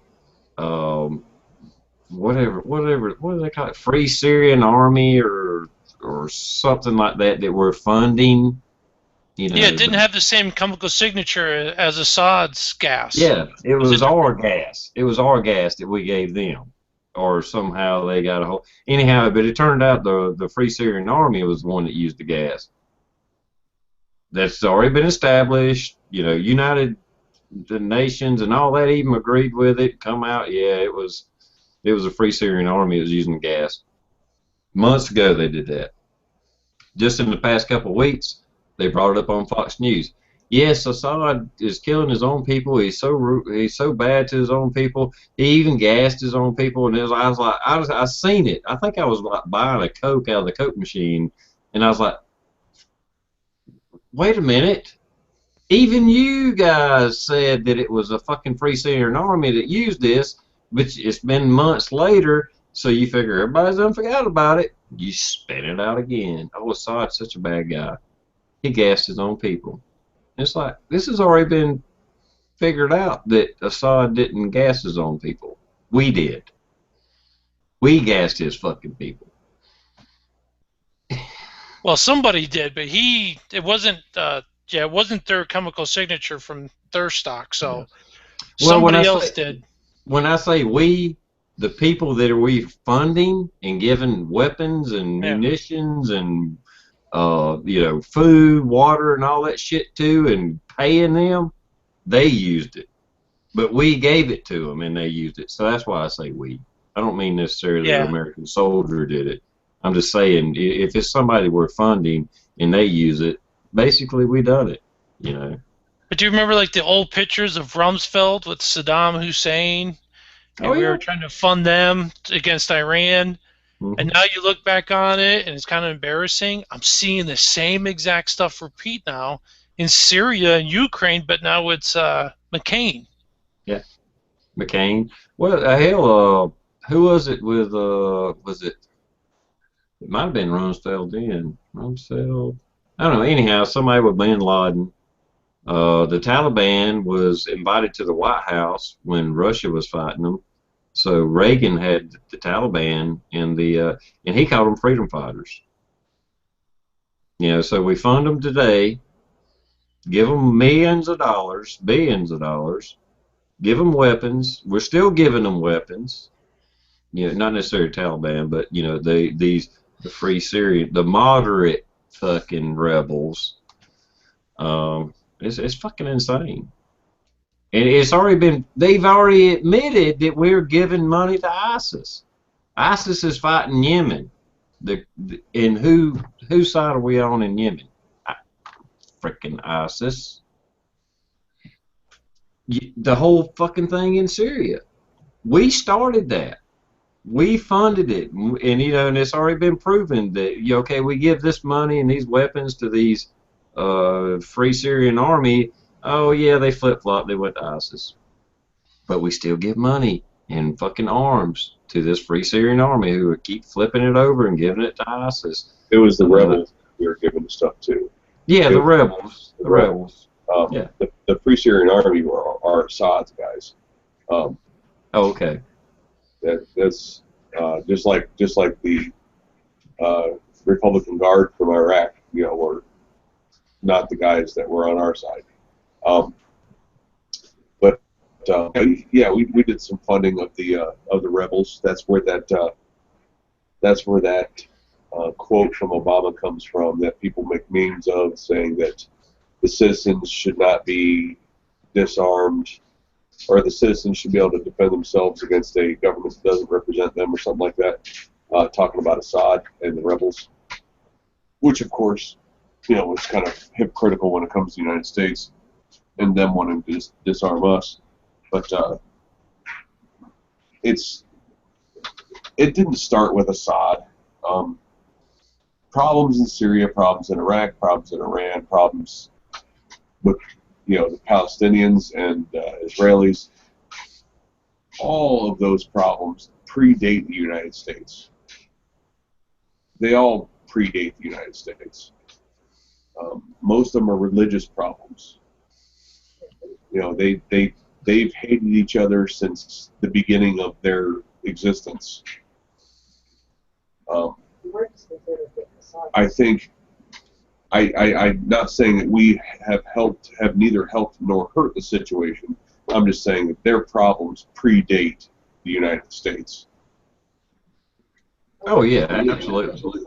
what do they call it, Free Syrian Army or something like that were funding. Yeah, it didn't have the same chemical signature as Assad's gas. Yeah, it was our gas. It was our gas that we gave them, or somehow they got a hold. Anyhow, but it turned out the Free Syrian Army was the one that used the gas. That's already been established. United the Nations and all that even agreed with it. Come out, yeah, it was a Free Syrian Army that was using gas. Months ago they did that. Just in the past couple of weeks, they brought it up on Fox News. Yes, Assad is killing his own people. He's so bad to his own people. He even gassed his own people. And I seen it. I think I was like buying a Coke out of the Coke machine, and I was like, wait a minute. Even you guys said that it was a fucking Free Syrian Army that used this, but it's been months later, so you figure everybody's done forgot about it. You spin it out again. Oh, Assad's such a bad guy. He gassed his own people. It's like, this has already been figured out that Assad didn't gas his own people. We did. We gassed his fucking people. Well, somebody did, but it wasn't their chemical signature from their stock, so somebody else did. When I say we, the people that are we funding and giving weapons and munitions and food, water, and all that shit to, and paying them, they used it. But we gave it to them, and they used it. So that's why I say we. I don't mean necessarily the American soldier did it. I'm just saying, if it's somebody we're funding and they use it, basically we done it, But do you remember like the old pictures of Rumsfeld with Saddam Hussein? And we were trying to fund them against Iran. Mm-hmm. And now you look back on it, and it's kind of embarrassing. I'm seeing the same exact stuff repeat now in Syria and Ukraine, but now it's McCain. Yeah, McCain. Well, hell, who was it with? Was it? It might have been Rumsfeld then. Rumsfeld. I don't know. Anyhow, somebody with Bin Laden. The Taliban was invited to the White House when Russia was fighting them. So Reagan had the Taliban and he called them freedom fighters. So we fund them today, give them millions of dollars, billions of dollars, give them weapons. We're still giving them weapons. Not necessarily Taliban, but the Free Syrian, the moderate fucking rebels. It's fucking insane. And they've already admitted that we're giving money to ISIS. ISIS is fighting Yemen. And whose side are we on in Yemen? Frickin' ISIS. The whole fucking thing in Syria. We started that. We funded it. And it's already been proven that, we give this money and these weapons to these Free Syrian Army. Oh yeah, they flip-flop. They went to ISIS. But we still give money and fucking arms to this Free Syrian Army who would keep flipping it over and giving it to ISIS. It was the rebels we were giving the stuff to. Yeah, the rebels. The rebels. The Free Syrian Army are Assad's guys. Okay. That's just like the Republican Guard from Iraq, were not the guys that were on our side. But yeah, we did some funding of the rebels. That's where that quote from Obama comes from, that people make memes of, saying that the citizens should not be disarmed, or the citizens should be able to defend themselves against a government that doesn't represent them, or something like that, talking about Assad and the rebels, which, of course, is kind of hypocritical when it comes to the United States and them wanting to disarm us. But it didn't start with Assad. Problems in Syria, problems in Iraq, problems in Iran, problems with the Palestinians and Israelis. All of those problems predate the United States. They all predate the United States. Most of them are religious problems. They've hated each other since the beginning of their existence. I think I'm not saying that we have neither helped nor hurt the situation. I'm just saying that their problems predate the United States. Oh yeah, absolutely.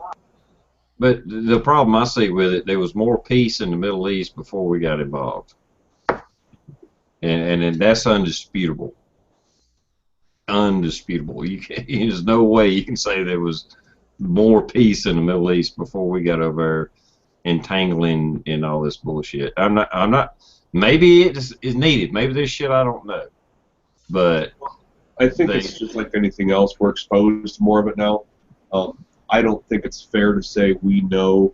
But the problem I see with it, there was more peace in the Middle East before we got involved, and that's undisputable. Undisputable. There's no way you can say there was more peace in the Middle East before we got over there entangling in all this bullshit. I'm not. Maybe it is needed. Maybe there's shit I don't know. But I think it's just like anything else. We're exposed to more of it now. I don't think it's fair to say we know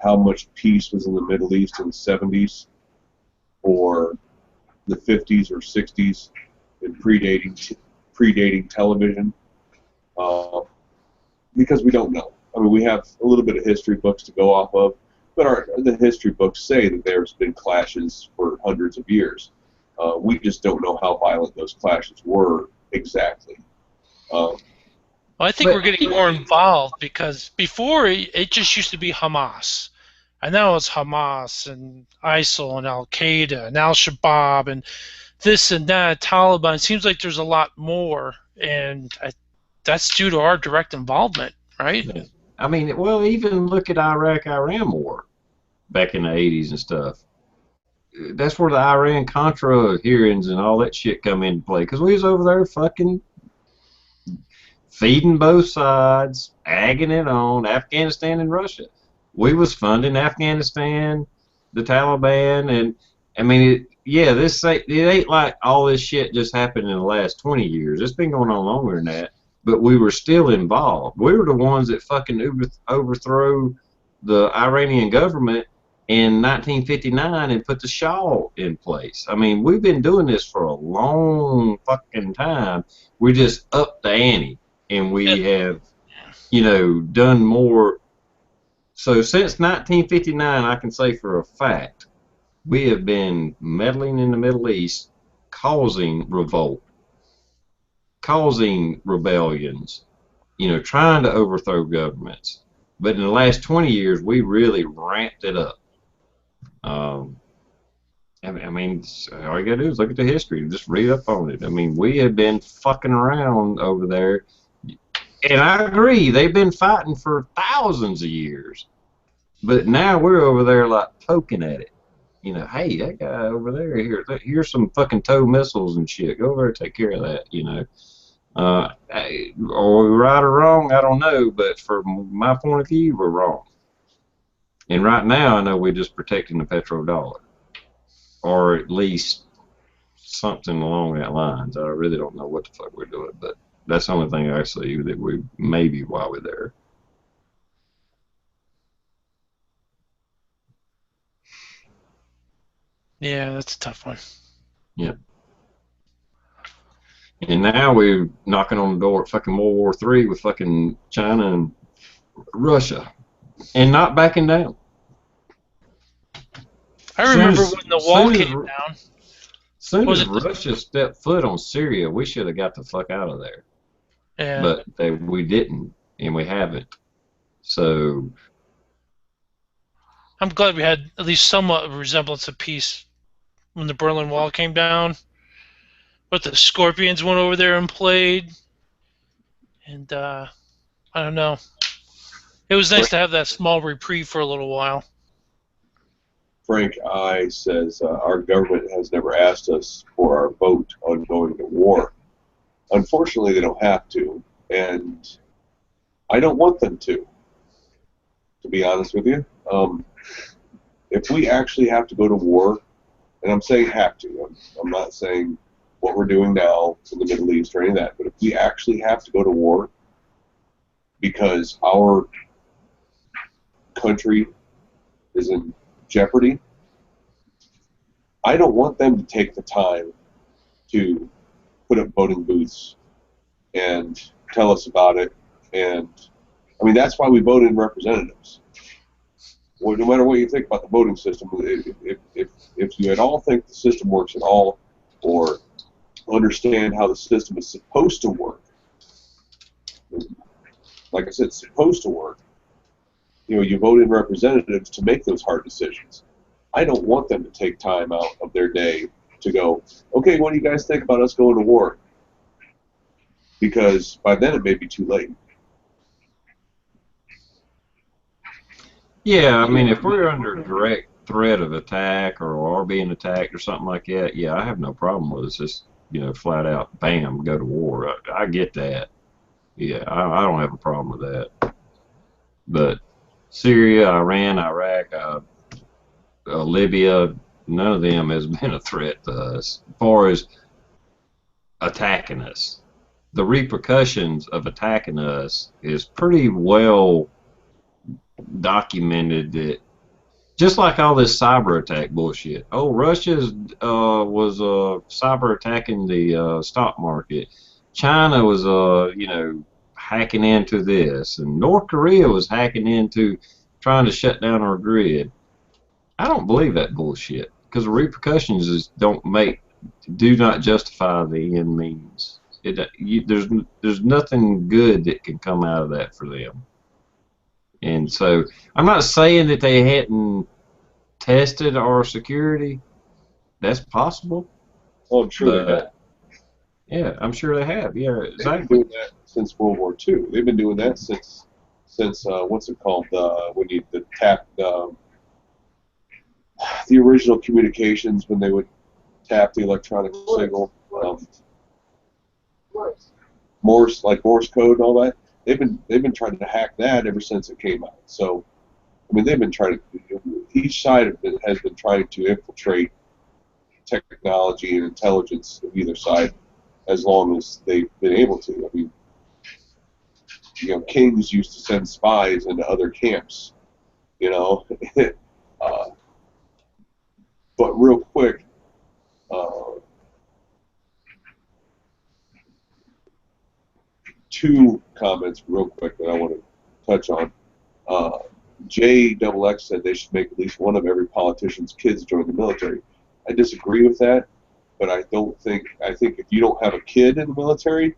how much peace was in the Middle East in the 70s or the 50s or 60s in predating television, because we don't know. I mean, we have a little bit of history books to go off of, but the history books say that there's been clashes for hundreds of years. We just don't know how violent those clashes were exactly. Well, I think we're getting more involved, because before it just used to be Hamas, and now it's Hamas and ISIL and Al Qaeda and Al Shabaab and this and that, Taliban. It seems like there's a lot more, and that's due to our direct involvement, right? Yeah. I mean, well, even look at Iraq-Iran war back in the 80s and stuff. That's where the Iran-Contra hearings and all that shit come into play, because we was over there fucking feeding both sides, egging it on, Afghanistan and Russia. We was funding Afghanistan, the Taliban, and I mean, it ain't like all this shit just happened in the last 20 years. It's been going on longer than that, but we were still involved. We were the ones that fucking overthrew the Iranian government in 1959 and put the Shah in place. I mean, we've been doing this for a long fucking time. We just upped the ante, and we have, done more. So since 1959, I can say for a fact, we have been meddling in the Middle East, causing revolt, causing rebellions, trying to overthrow governments. But in the last 20 years, we really ramped it up. I mean, all you gotta do is look at the history, just read up on it. I mean, we have been fucking around over there, and I agree, they've been fighting for thousands of years. But now we're over there like poking at it. Hey, that guy over there, here's some fucking TOW missiles and shit. Go over there and take care of that. Are we right or wrong? I don't know, but from my point of view, we're wrong. And right now, I know we're just protecting the petrodollar, or at least something along that lines. I really don't know what the fuck we're doing, but that's the only thing I see that we maybe while we're there. Yeah, that's a tough one. Yeah. And now we're knocking on the door at fucking World War III with fucking China and Russia, and not backing down. I remember when the wall came down. As soon as Russia stepped foot on Syria, we should have got the fuck out of there. Yeah. But we didn't, and we haven't. So I'm glad we had at least somewhat of a resemblance of peace when the Berlin Wall came down. But the Scorpions went over there and played, and I don't know. It was nice to have that small reprieve for a little while. Frank I says our government has never asked us for our vote on going to war. Unfortunately, they don't have to, and I don't want them to be honest with you. If we actually have to go to war, and I'm saying have to, I'm not saying what we're doing now in the Middle East or any of that, but if we actually have to go to war because our country is in jeopardy, I don't want them to take the time to put up voting booths and tell us about it. And I mean, that's why we vote in representatives. Well, no matter what you think about the voting system, if you at all think the system works at all, or understand how the system is supposed to work, like I said, supposed to work, you vote in representatives to make those hard decisions. I don't want them to take time out of their day to go, okay, what do you guys think about us going to war? Because by then it may be too late. yeah, I mean, if we're under direct threat of attack or are being attacked or something like that, yeah, I have no problem with it. It's just, flat out, bam, go to war. I get that. Yeah, I don't have a problem with that. But Syria, Iran, Iraq, Libya, none of them has been a threat to us as far as attacking us. The repercussions of attacking us is pretty well documented, that just like all this cyber attack bullshit. Oh, Russia's was cyber attacking the stock market. China was hacking into this, and North Korea was hacking into trying to shut down our grid. I don't believe that bullshit, because the repercussions do not justify the end means. There's nothing good that can come out of that for them. And so I'm not saying that they hadn't tested our security. That's possible. Well, I'm sure they have. Yeah, I'm sure they have. Yeah, exactly. They've been doing that since World War II. They've been doing that since what's it called? When you tap the original communications, when they would tap the electronic signal, Morse code and all that. They've been trying to hack that ever since it came out. So, I mean, they've been trying to. Each side has been trying to infiltrate technology and intelligence of either side as long as they've been able to. I mean, kings used to send spies into other camps. But real quick, two comments real quick that I want to touch on. JXX said they should make at least one of every politician's kids join the military. I disagree with that, but I think if you don't have a kid in the military,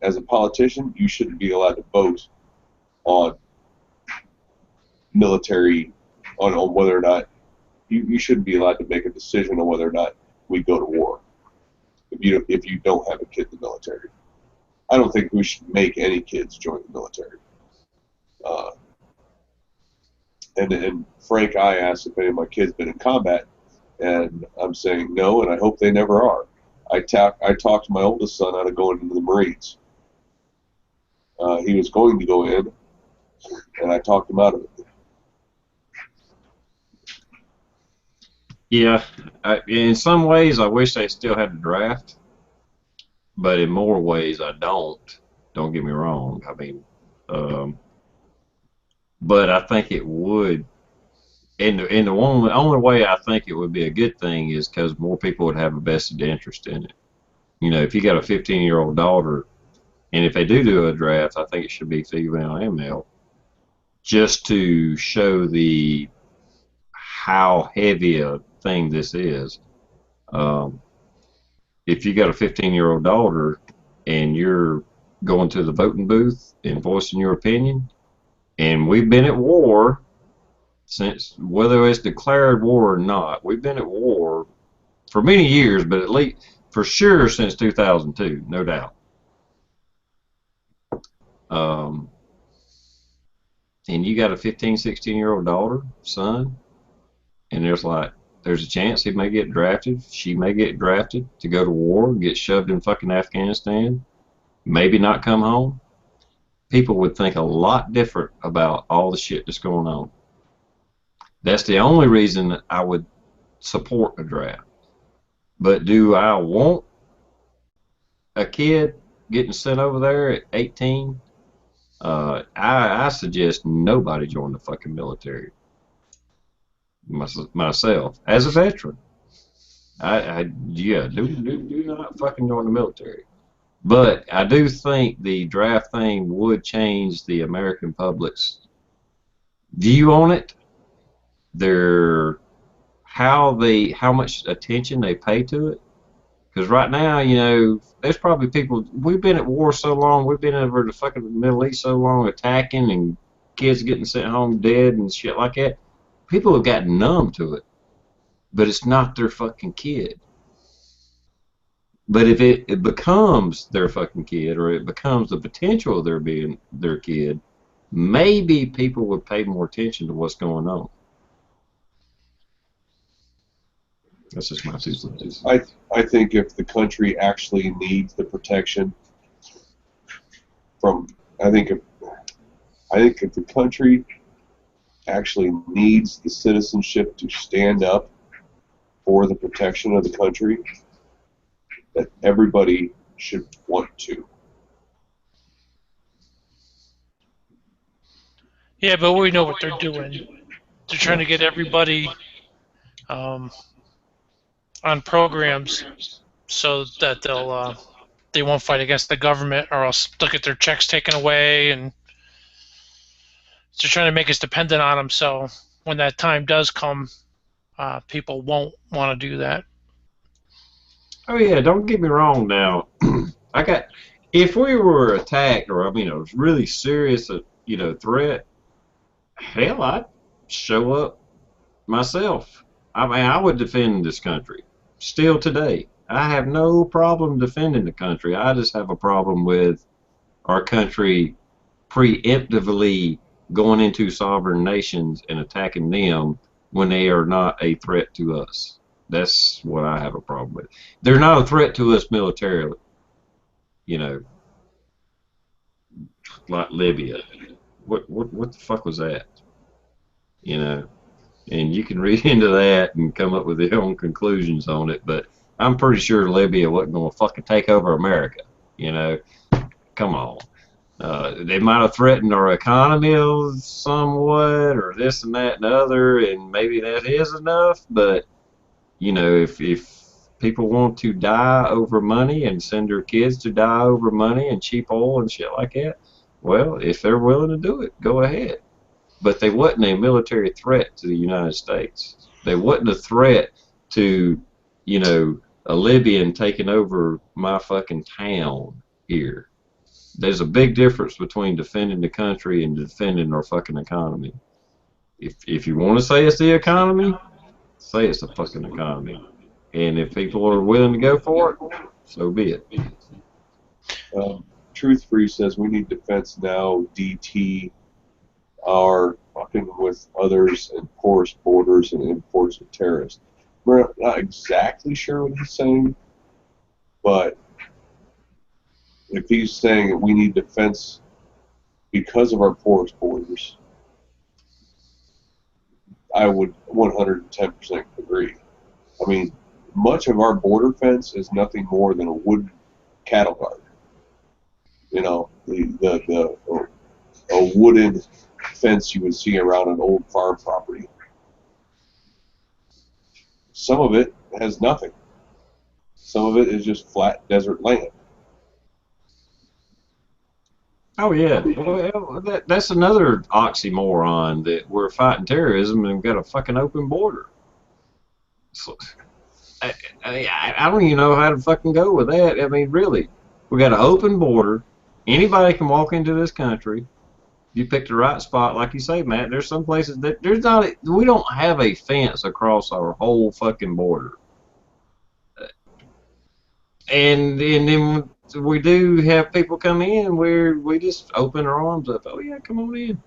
as a politician, you shouldn't be allowed to vote on military, on whether or not, you shouldn't be allowed to make a decision on whether or not we go to war if you don't have a kid in the military. I don't think we should make any kids join the military. And Frank I asked if any of my kids been in combat, and I'm saying no, and I hope they never are. I talked my oldest son out of going into the Marines. He was going to go in, and I talked him out of it. Yeah, in some ways I wish they still had the draft, but in more ways I don't. Don't get me wrong. I mean, but I think it would. And the only way I think it would be a good thing is because more people would have a vested interest in it. If you got a 15-year-old daughter, and if they do a draft, I think it should be female and male, just to show how heavy a thing this is. If you got a 15-year-old daughter and you're going to the voting booth and voicing your opinion, And we've been at war since, whether it's declared war or not, we've been at war for many years, but at least for sure since 2002, no doubt. And you got a 15, 16-year-old daughter, son, and there's a chance he may get drafted, she may get drafted to go to war, get shoved in fucking Afghanistan, maybe not come home. People would think a lot different about all the shit that's going on. That's the only reason that I would support a draft. But do I want a kid getting sent over there at 18? I suggest nobody join the fucking military. Myself, as a veteran, do not fucking join the military. But I do think the draft thing would change the American public's view on it. How much attention they pay to it. Because right now, there's probably people, we've been at war so long, we've been over the fucking Middle East so long, attacking and kids getting sent home dead and shit like that. People have gotten numb to it. But it's not their fucking kid. But if it becomes their fucking kid, or it becomes the potential of their being their kid, maybe people would pay more attention to what's going on. That's just my 2 cents. I think if the country actually needs the protection from, I think if the country actually needs the citizenship to stand up for the protection of the country, that everybody should want to. Yeah, but we know what they're doing. They're trying to get everybody on programs so that they won't fight against the government, or else they'll get their checks taken away, and they're trying to make us dependent on them. So when that time does come, people won't want to do that. Oh yeah, don't get me wrong. Now, if we were attacked, or a really serious, threat, hell, I'd show up myself. I would defend this country still today. I have no problem defending the country. I just have a problem with our country preemptively going into sovereign nations and attacking them when they are not a threat to us. That's what I have a problem with. They're not a threat to us militarily. Like Libya. What the fuck was that? And you can read into that and come up with your own conclusions on it, but I'm pretty sure Libya wasn't going to fucking take over America. Come on. They might have threatened our economy somewhat, or this and that and the other, and maybe that is enough, but, if people want to die over money and send their kids to die over money and cheap oil and shit like that, well, if they're willing to do it, go ahead. But they wasn't a military threat to the United States. They wasn't a threat to, a Libyan taking over my fucking town here. There's a big difference between defending the country and defending our fucking economy. If you want to say it's the economy, say it's the fucking economy. And if people are willing to go for it, so be it. Truth Free says we need defense now. DT are fucking with others and porous borders and imports of terrorists. We're not exactly sure what he's saying, but if he's saying that we need defense because of our porous borders, I would 110% agree. I mean, much of our border fence is nothing more than a wooden cattle guard. A wooden fence you would see around an old farm property. Some of it has nothing. Some of it is just flat desert land. Oh yeah, well, that's another oxymoron, that we're fighting terrorism and we've got a fucking open border. So, I don't even know how to fucking go with that. I mean, really, we got an open border. Anybody can walk into this country. You picked the right spot, like you say, Matt. There's some places that there's not. We don't have a fence across our whole fucking border, and then we do have people come in where we just open our arms up. Oh yeah, come on in.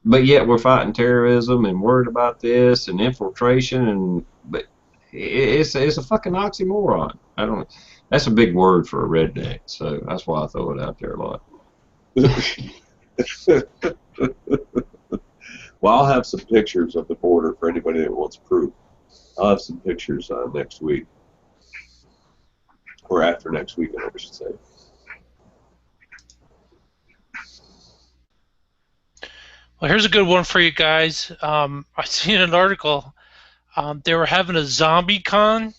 But yet we're fighting terrorism and worried about this and infiltration, and but it's a fucking oxymoron. I don't. That's a big word for a redneck, so that's why I throw it out there a lot. Well, I'll have some pictures of the border for anybody that wants proof. I'll have some pictures next week. Or after next week, I should say. Well, here's a good one for you guys. I seen an article. They were having a zombie con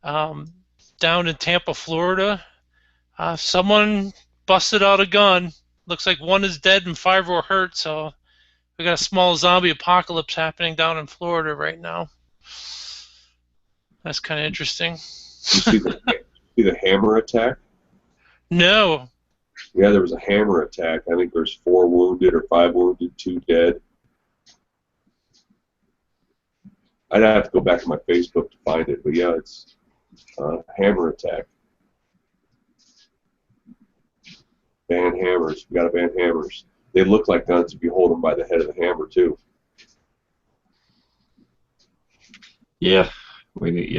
down in Tampa, Florida. Someone busted out a gun. Looks like one is dead and 5 were hurt. So we got a small zombie apocalypse happening down in Florida right now. That's kind of interesting. You see the hammer attack? No. Yeah, there was a hammer attack. I think there's 4 wounded or 5 wounded, 2 dead. I'd have to go back to my Facebook to find it, but yeah, it's a hammer attack. Ban hammers. We got to ban hammers. They look like guns if you hold them by the head of the hammer too. Yeah, we need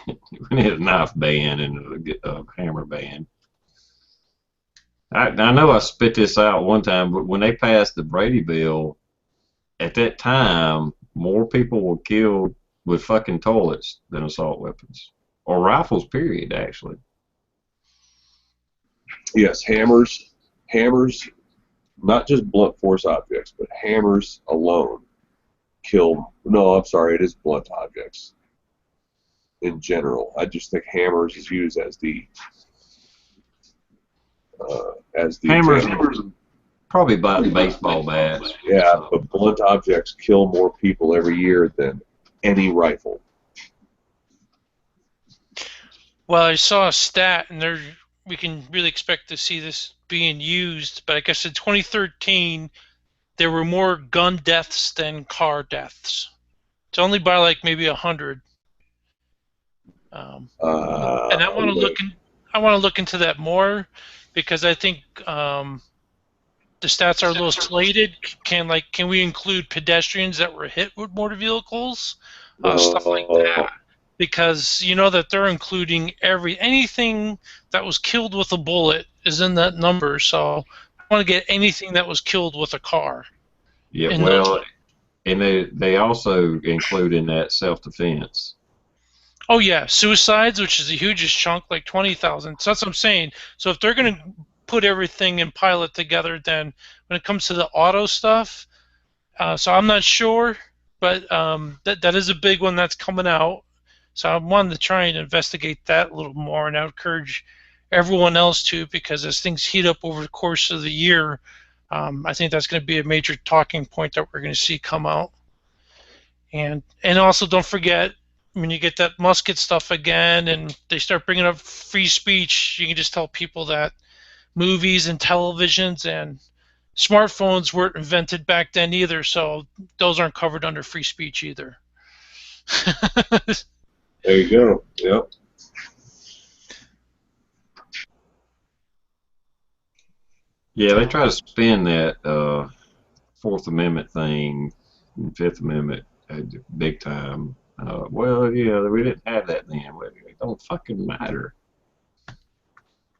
we need a knife ban and a hammer ban. I know I spit this out one time, but when they passed the Brady bill, at that time, more people were killed with fucking toilets than assault weapons. Or rifles, period, actually. Yes, hammers, not just blunt force objects, but hammers alone kill. No, I'm sorry, it is blunt objects in general. I just think hammers is used as the hammers probably by baseball bats. Yeah, but blunt objects kill more people every year than any rifle. Well, I saw a stat, and we can really expect to see this being used, but I guess in 2013, there were more gun deaths than car deaths. It's only by like maybe 100. And I want to look into that more, because I think the stats are a little slated. Can we include pedestrians that were hit with motor vehicles, stuff like that? Because you know that they're including anything that was killed with a bullet is in that number. So I want to get anything that was killed with a car. Yeah, well, and they also include in that self-defense. Oh yeah, suicides, which is the hugest chunk, like 20,000. So that's what I'm saying. So if they're going to put everything and pile it together, then when it comes to the auto stuff, so I'm not sure, but that is a big one that's coming out. So I wanted to try and investigate that a little more, and I would encourage everyone else to, because as things heat up over the course of the year, I think that's going to be a major talking point that we're going to see come out. And also don't forget, when you get that musket stuff again and they start bringing up free speech, you can just tell people that movies and televisions and smartphones weren't invented back then either, so those aren't covered under free speech either. There you go. Yep. Yeah, they try to spin that Fourth Amendment thing, Fifth Amendment, big time. Well, yeah, we didn't have that then. It don't fucking matter.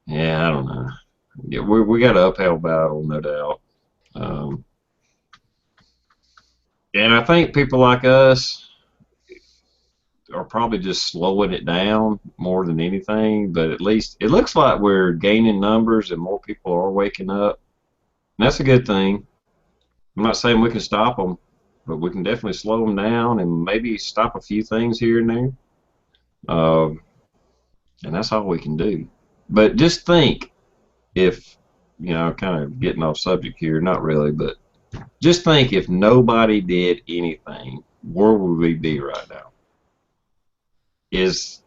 Yeah, I don't know. Yeah, we got an uphill battle, no doubt. And I think people like us are probably just slowing it down more than anything, but at least it looks like we're gaining numbers and more people are waking up. And that's a good thing. I'm not saying we can stop them, but we can definitely slow them down and maybe stop a few things here and there. And that's all we can do. But just think, if, kind of getting off subject here, not really, but just think if nobody did anything, where would we be right now? As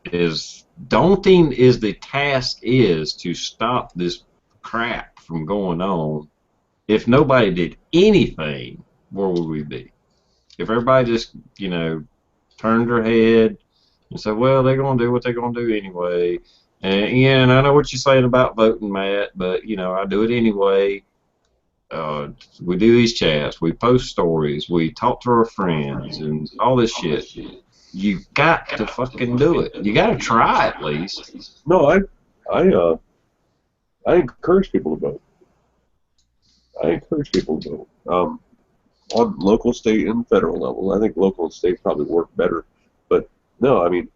daunting as the task is to stop this crap from going on, if nobody did anything, where would we be? If everybody just, you know, turned their head and said, well, they're going to do what they're going to do anyway. And, yeah, and I know what you're saying about voting, Matt, but, you know, I do it anyway. We do these chats, we post stories, we talk to our friends, and all this shit. You got to fucking do it. You got to try at least. No, I encourage people to vote. I encourage people to vote. On local, state, and federal level. I think local and state probably work better. But no, I mean,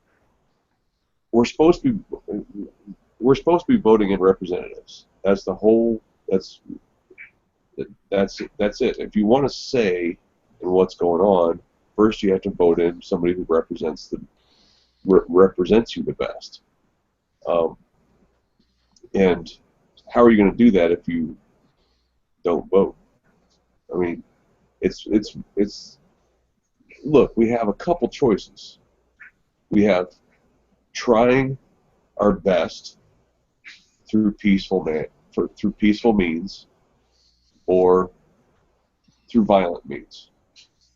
we're supposed to be voting in representatives. That's the whole. That's it. If you want to say in what's going on, first you have to vote in somebody who represents you the best. And how are you going to do that if you don't vote? I mean, it's look, we have a couple choices. We have trying our best through peaceful means, or through violent means.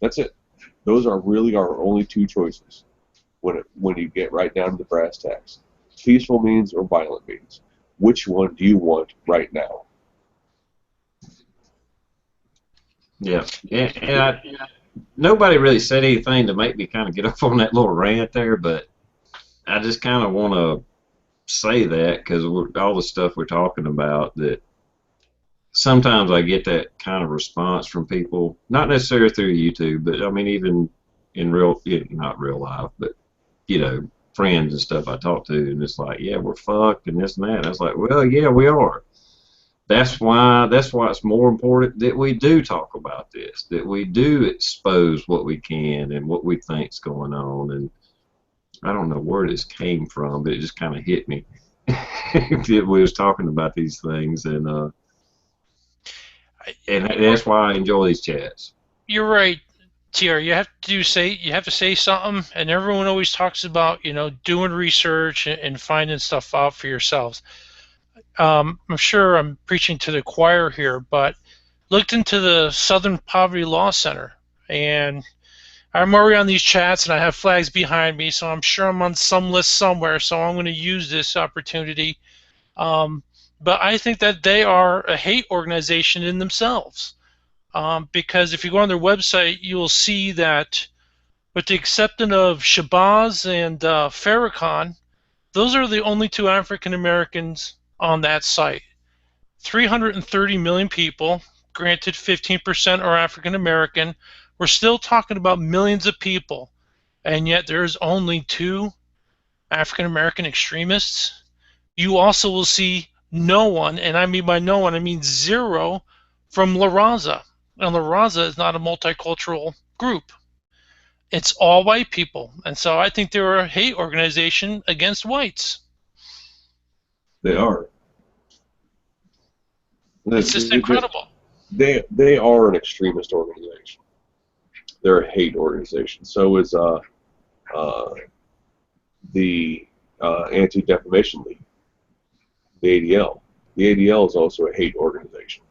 That's it. Those are really our only two choices when you get right down to the brass tacks. Peaceful means or violent means. Which one do you want right now? Yeah. Nobody really said anything to make me kind of get up on that little rant there, but I just kind of want to say that because all the stuff we're talking about, that sometimes I get that kind of response from people, not necessarily through YouTube, but I mean even in not real life, but you know, friends and stuff I talk to, and it's like, yeah, we're fucked and this and that. And I was like, well, yeah, we are. That's why it's more important that we do talk about this, that we do expose what we can and what we think's going on. And I don't know where this came from, but it just kind of hit me. We was talking about these things, and that's why I enjoy these chats. You're right, TR. You have to say something, and everyone always talks about, you know, doing research and finding stuff out for yourselves. I'm sure I'm preaching to the choir here, but looked into the Southern Poverty Law Center, and I'm already on these chats, and I have flags behind me, so I'm sure I'm on some list somewhere. So I'm going to use this opportunity. But I think that they are a hate organization in themselves, because if you go on their website, you will see that, with the exception of Shabazz and Farrakhan, those are the only two African Americans on that site. 330 million people, granted 15% are African American. We're still talking about millions of people, and yet there's only two African American extremists. You also will see no one, and I mean by no one, I mean zero, from La Raza. And La Raza is not a multicultural group. It's all white people. And so I think they're a hate organization against whites. They are. It's just incredible. They are an extremist organization. They're a hate organization. So is the Anti-Defamation League, the ADL. The ADL is also a hate organization.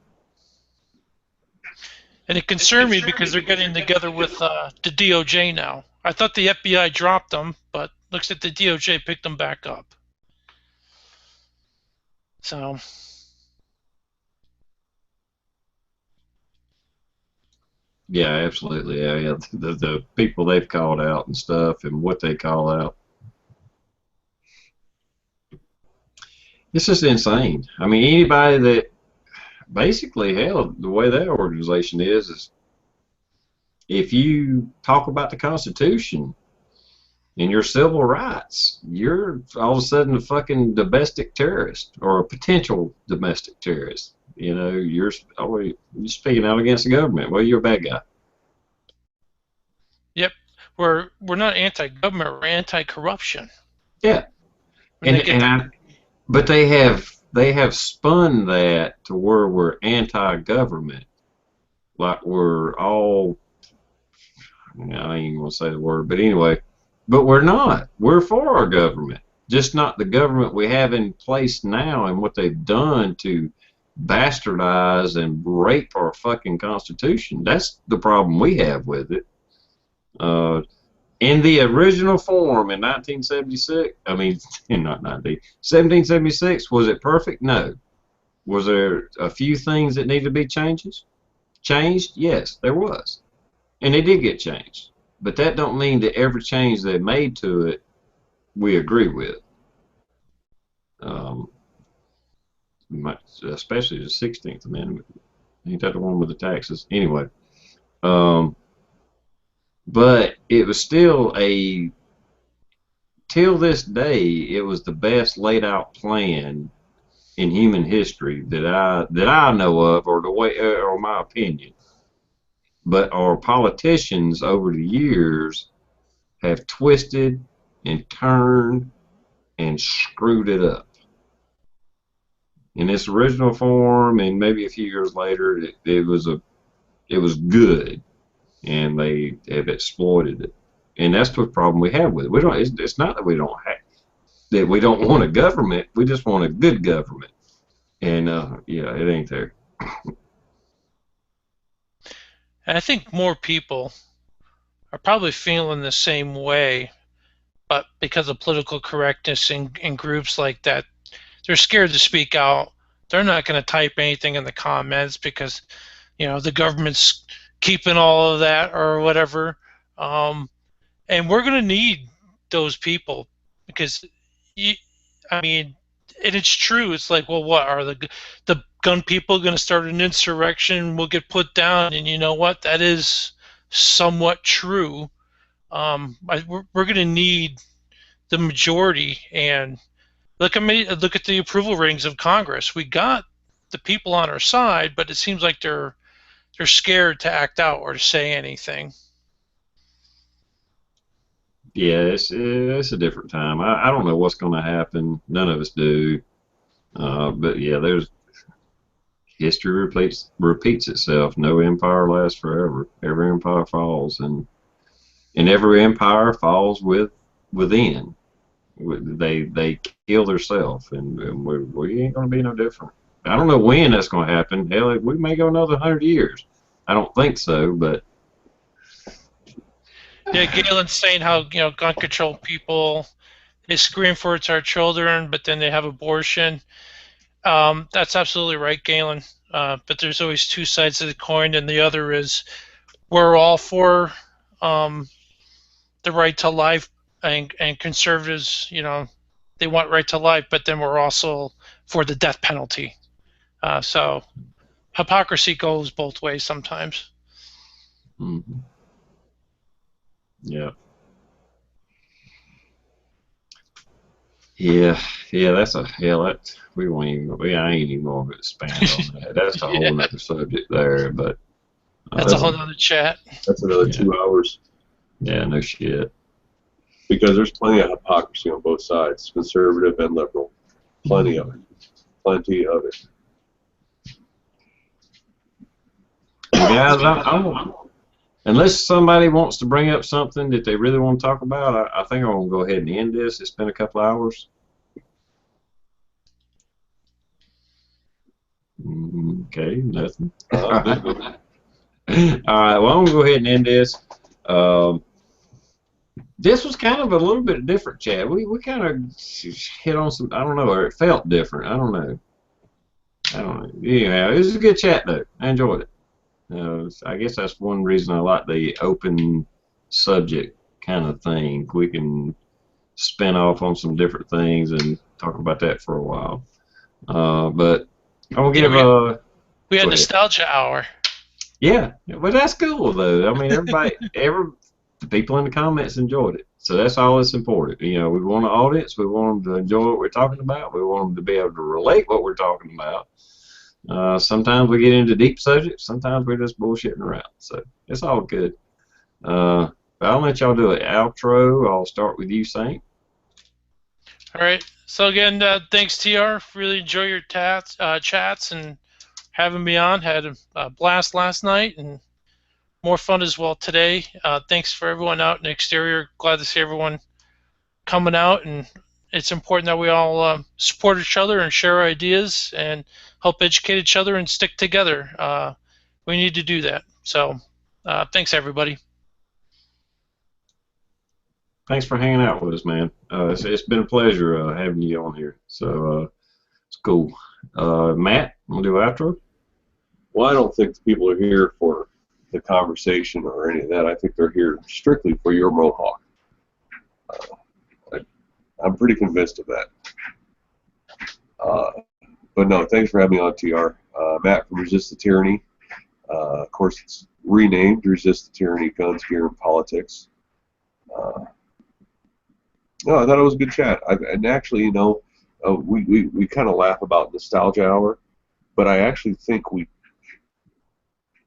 And it concerned me because they're getting together with the DOJ now. I thought the FBI dropped them, but looks like the DOJ picked them back up. So. Yeah, absolutely. Yeah. The people they've called out and stuff, and what they call out. This is insane. I mean, anybody that basically, hell, the way that organization is if you talk about the Constitution and your civil rights, you're all of a sudden a fucking domestic terrorist or a potential domestic terrorist. You know, you're speaking out against the government. Well, you're a bad guy. Yep, we're not anti-government. We're anti-corruption. Yeah, but they have spun that to where we're anti-government, like we're all. I ain't even gonna say the word, but anyway, but we're not. We're for our government, just not the government we have in place now and what they've done to bastardize and rape our fucking Constitution. That's the problem we have with it. In the original form in 1976, I mean, not 1776, was it perfect? No. Was there a few things that needed to be changed? Yes, there was. And it did get changed. But that don't mean that every change they made to it we agree with. Um, especially the 16th Amendment. Ain't that the one with the taxes? Anyway. But it was still till this day, it was the best laid out plan in human history that I know of, or the way, or my opinion. But our politicians over the years have twisted and turned and screwed it up. In its original form, and maybe a few years later, it was good, and they have exploited it. And that's the problem we have with it. We don't. It's not that we don't want a government. We just want a good government. And yeah, it ain't there. And I think more people are probably feeling the same way, but because of political correctness in groups like that, they're scared to speak out. They're not going to type anything in the comments because, the government's keeping all of that or whatever. And we're going to need those people because, and it's true. It's like, well, what are the gun people going to start an insurrection? We'll get put down, and you know what? That is somewhat true. We're going to need the majority, and look at the approval ratings of Congress. We got the people on our side, but it seems like they're scared to act out or to say anything. Yeah, it's a different time. I don't know what's going to happen. None of us do. But yeah, there's history repeats itself. No empire lasts forever. Every empire falls, and every empire falls within. They kill themselves, and we ain't going to be no different. I don't know when that's going to happen. Hell, we may go another 100 years. I don't think so, but yeah, Galen's saying how gun control people, they scream for it's our children, but then they have abortion. That's absolutely right, Galen. But there's always two sides of the coin, and the other is we're all for the right to life, and conservatives, they want right to life, but then we're also for the death penalty. So hypocrisy goes both ways sometimes. Mm-hmm. Yeah. Yeah, that's that I ain't even going to expand on that. That's a whole other subject there, but that's a whole other chat. That's another 2 hours. Yeah, no shit. Because there's plenty of hypocrisy on both sides, conservative and liberal. Plenty of it. Plenty of it. Guys, unless somebody wants to bring up something that they really want to talk about, I think I'm going to go ahead and end this. It's been a couple hours. Okay, nothing. All right, well, I'm going to go ahead and end this. This was kind of a little bit different, chat. We kind of hit on some, I don't know, or it felt different. I don't know. Yeah, it was a good chat, though. I enjoyed it. I guess that's one reason I like the open subject kind of thing. We can spin off on some different things and talk about that for a while. But I'm gonna give we had nostalgia hour. Yeah, well, that's cool though. I mean, the people in the comments enjoyed it, so that's all that's important. We want an audience. We want them to enjoy what we're talking about. We want them to be able to relate what we're talking about. Sometimes we get into deep subjects. Sometimes we're just bullshitting around. So it's all good. But I'll let y'all do an outro. I'll start with you, Saint. All right. So again, thanks, TR. Really enjoy your chats and having me on. Had a blast last night and more fun as well today. Thanks for everyone out in the exterior. Glad to see everyone coming out, and it's important that we all support each other and share ideas, and help educate each other and stick together. We need to do that. So thanks, everybody. Thanks for hanging out with us, man. It's been a pleasure having you on here. So it's cool. Matt, want to do outro? Well, I don't think the people are here for the conversation or any of that. I think they're here strictly for your mohawk. I'm pretty convinced of that. But no, thanks for having me on, TR. Matt from Resist the Tyranny. Of course, it's renamed Resist the Tyranny, Guns, Gear, and Politics. No, I thought it was a good chat. And actually, you know, we kind of laugh about nostalgia hour, but I actually think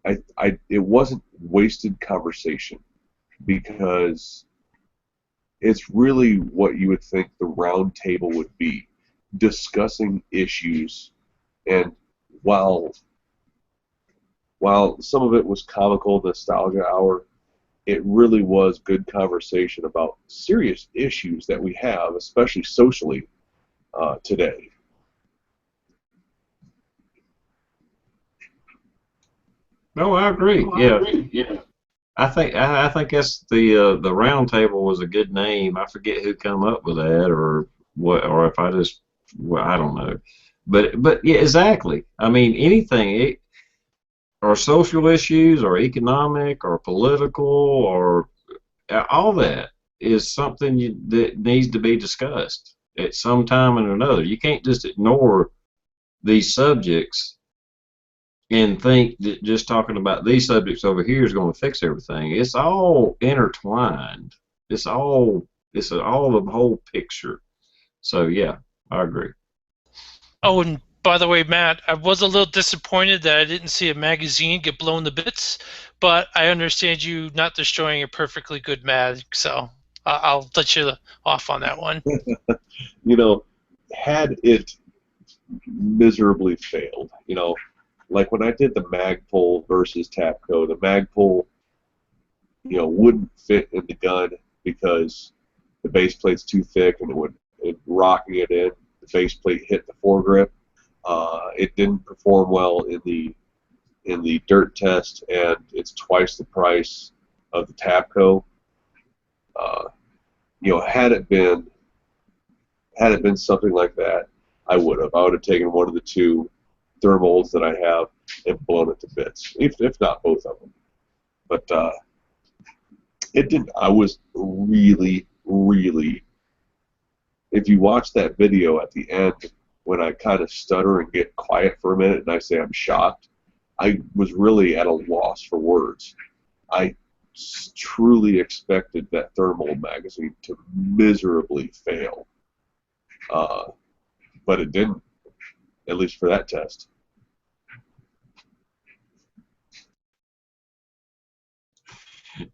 it wasn't wasted conversation, because it's really what you would think the round table would be, discussing issues. And while some of it was comical nostalgia hour, it really was good conversation about serious issues that we have, especially socially, today. No, I agree. Yeah. I think that's the round table was a good name. I forget who come up with that or what, or if I just, well, I don't know. But yeah, exactly. I mean, anything, or social issues, or economic, or political, or all that is something that needs to be discussed at some time or another. You can't just ignore these subjects and think that just talking about these subjects over here is going to fix everything. It's all intertwined. It's all the whole picture. So yeah, I agree. Oh, and by the way, Matt, I was a little disappointed that I didn't see a magazine get blown to bits, but I understand you not destroying a perfectly good mag, so I'll let you off on that one. You know, had it miserably failed, you know, like when I did the Magpul versus Tapco, the Magpul, you know, wouldn't fit in the gun because the base plate's too thick, and rocking it in, the base plate hit the foregrip. It didn't perform well in the dirt test, and it's twice the price of the Tapco. You know, had it been something like that, I would have taken one of the two thermals that I have and blown it to bits, if not both of them. But it didn't. I was really, really. If you watch that video at the end, when I kind of stutter and get quiet for a minute and I say I'm shocked, I was really at a loss for words. I truly expected that thermal magazine to miserably fail, but it didn't, at least for that test.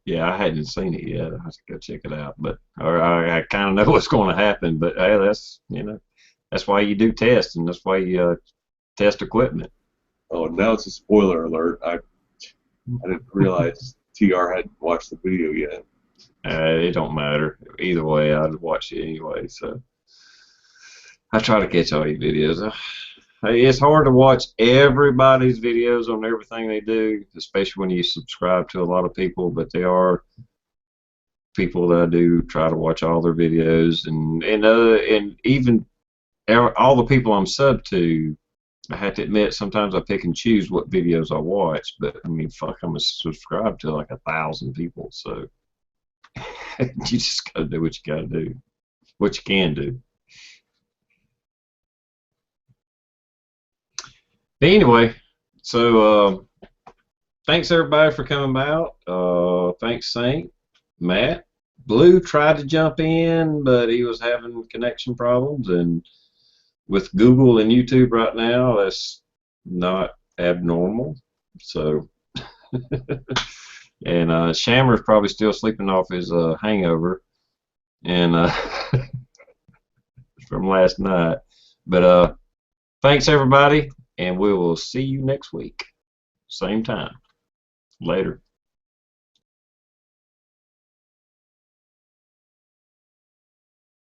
Yeah, I hadn't seen it yet. I have to go check it out. But I kind of know what's going to happen. But hey, that's why you do tests, and that's why you test equipment. Oh, now it's a spoiler alert. I didn't realize TR hadn't watched the video yet. It don't matter. Either way, I'd watch it anyway. So I try to catch all your videos. It's hard to watch everybody's videos on everything they do, especially when you subscribe to a lot of people, but there are people that I do try to watch all their videos, and even all the people I'm sub to, I have to admit, sometimes I pick and choose what videos I watch, but I mean, fuck, I'm subscribed to like 1,000 people, so you just gotta do what you gotta do, what you can do. But anyway, so thanks everybody for coming out. Thanks Saint, Matt. Blue tried to jump in, but he was having connection problems, and with Google and YouTube right now, that's not abnormal. So, and Shammer's probably still sleeping off his hangover, and from last night. But thanks everybody, and we will see you next week, same time. Later.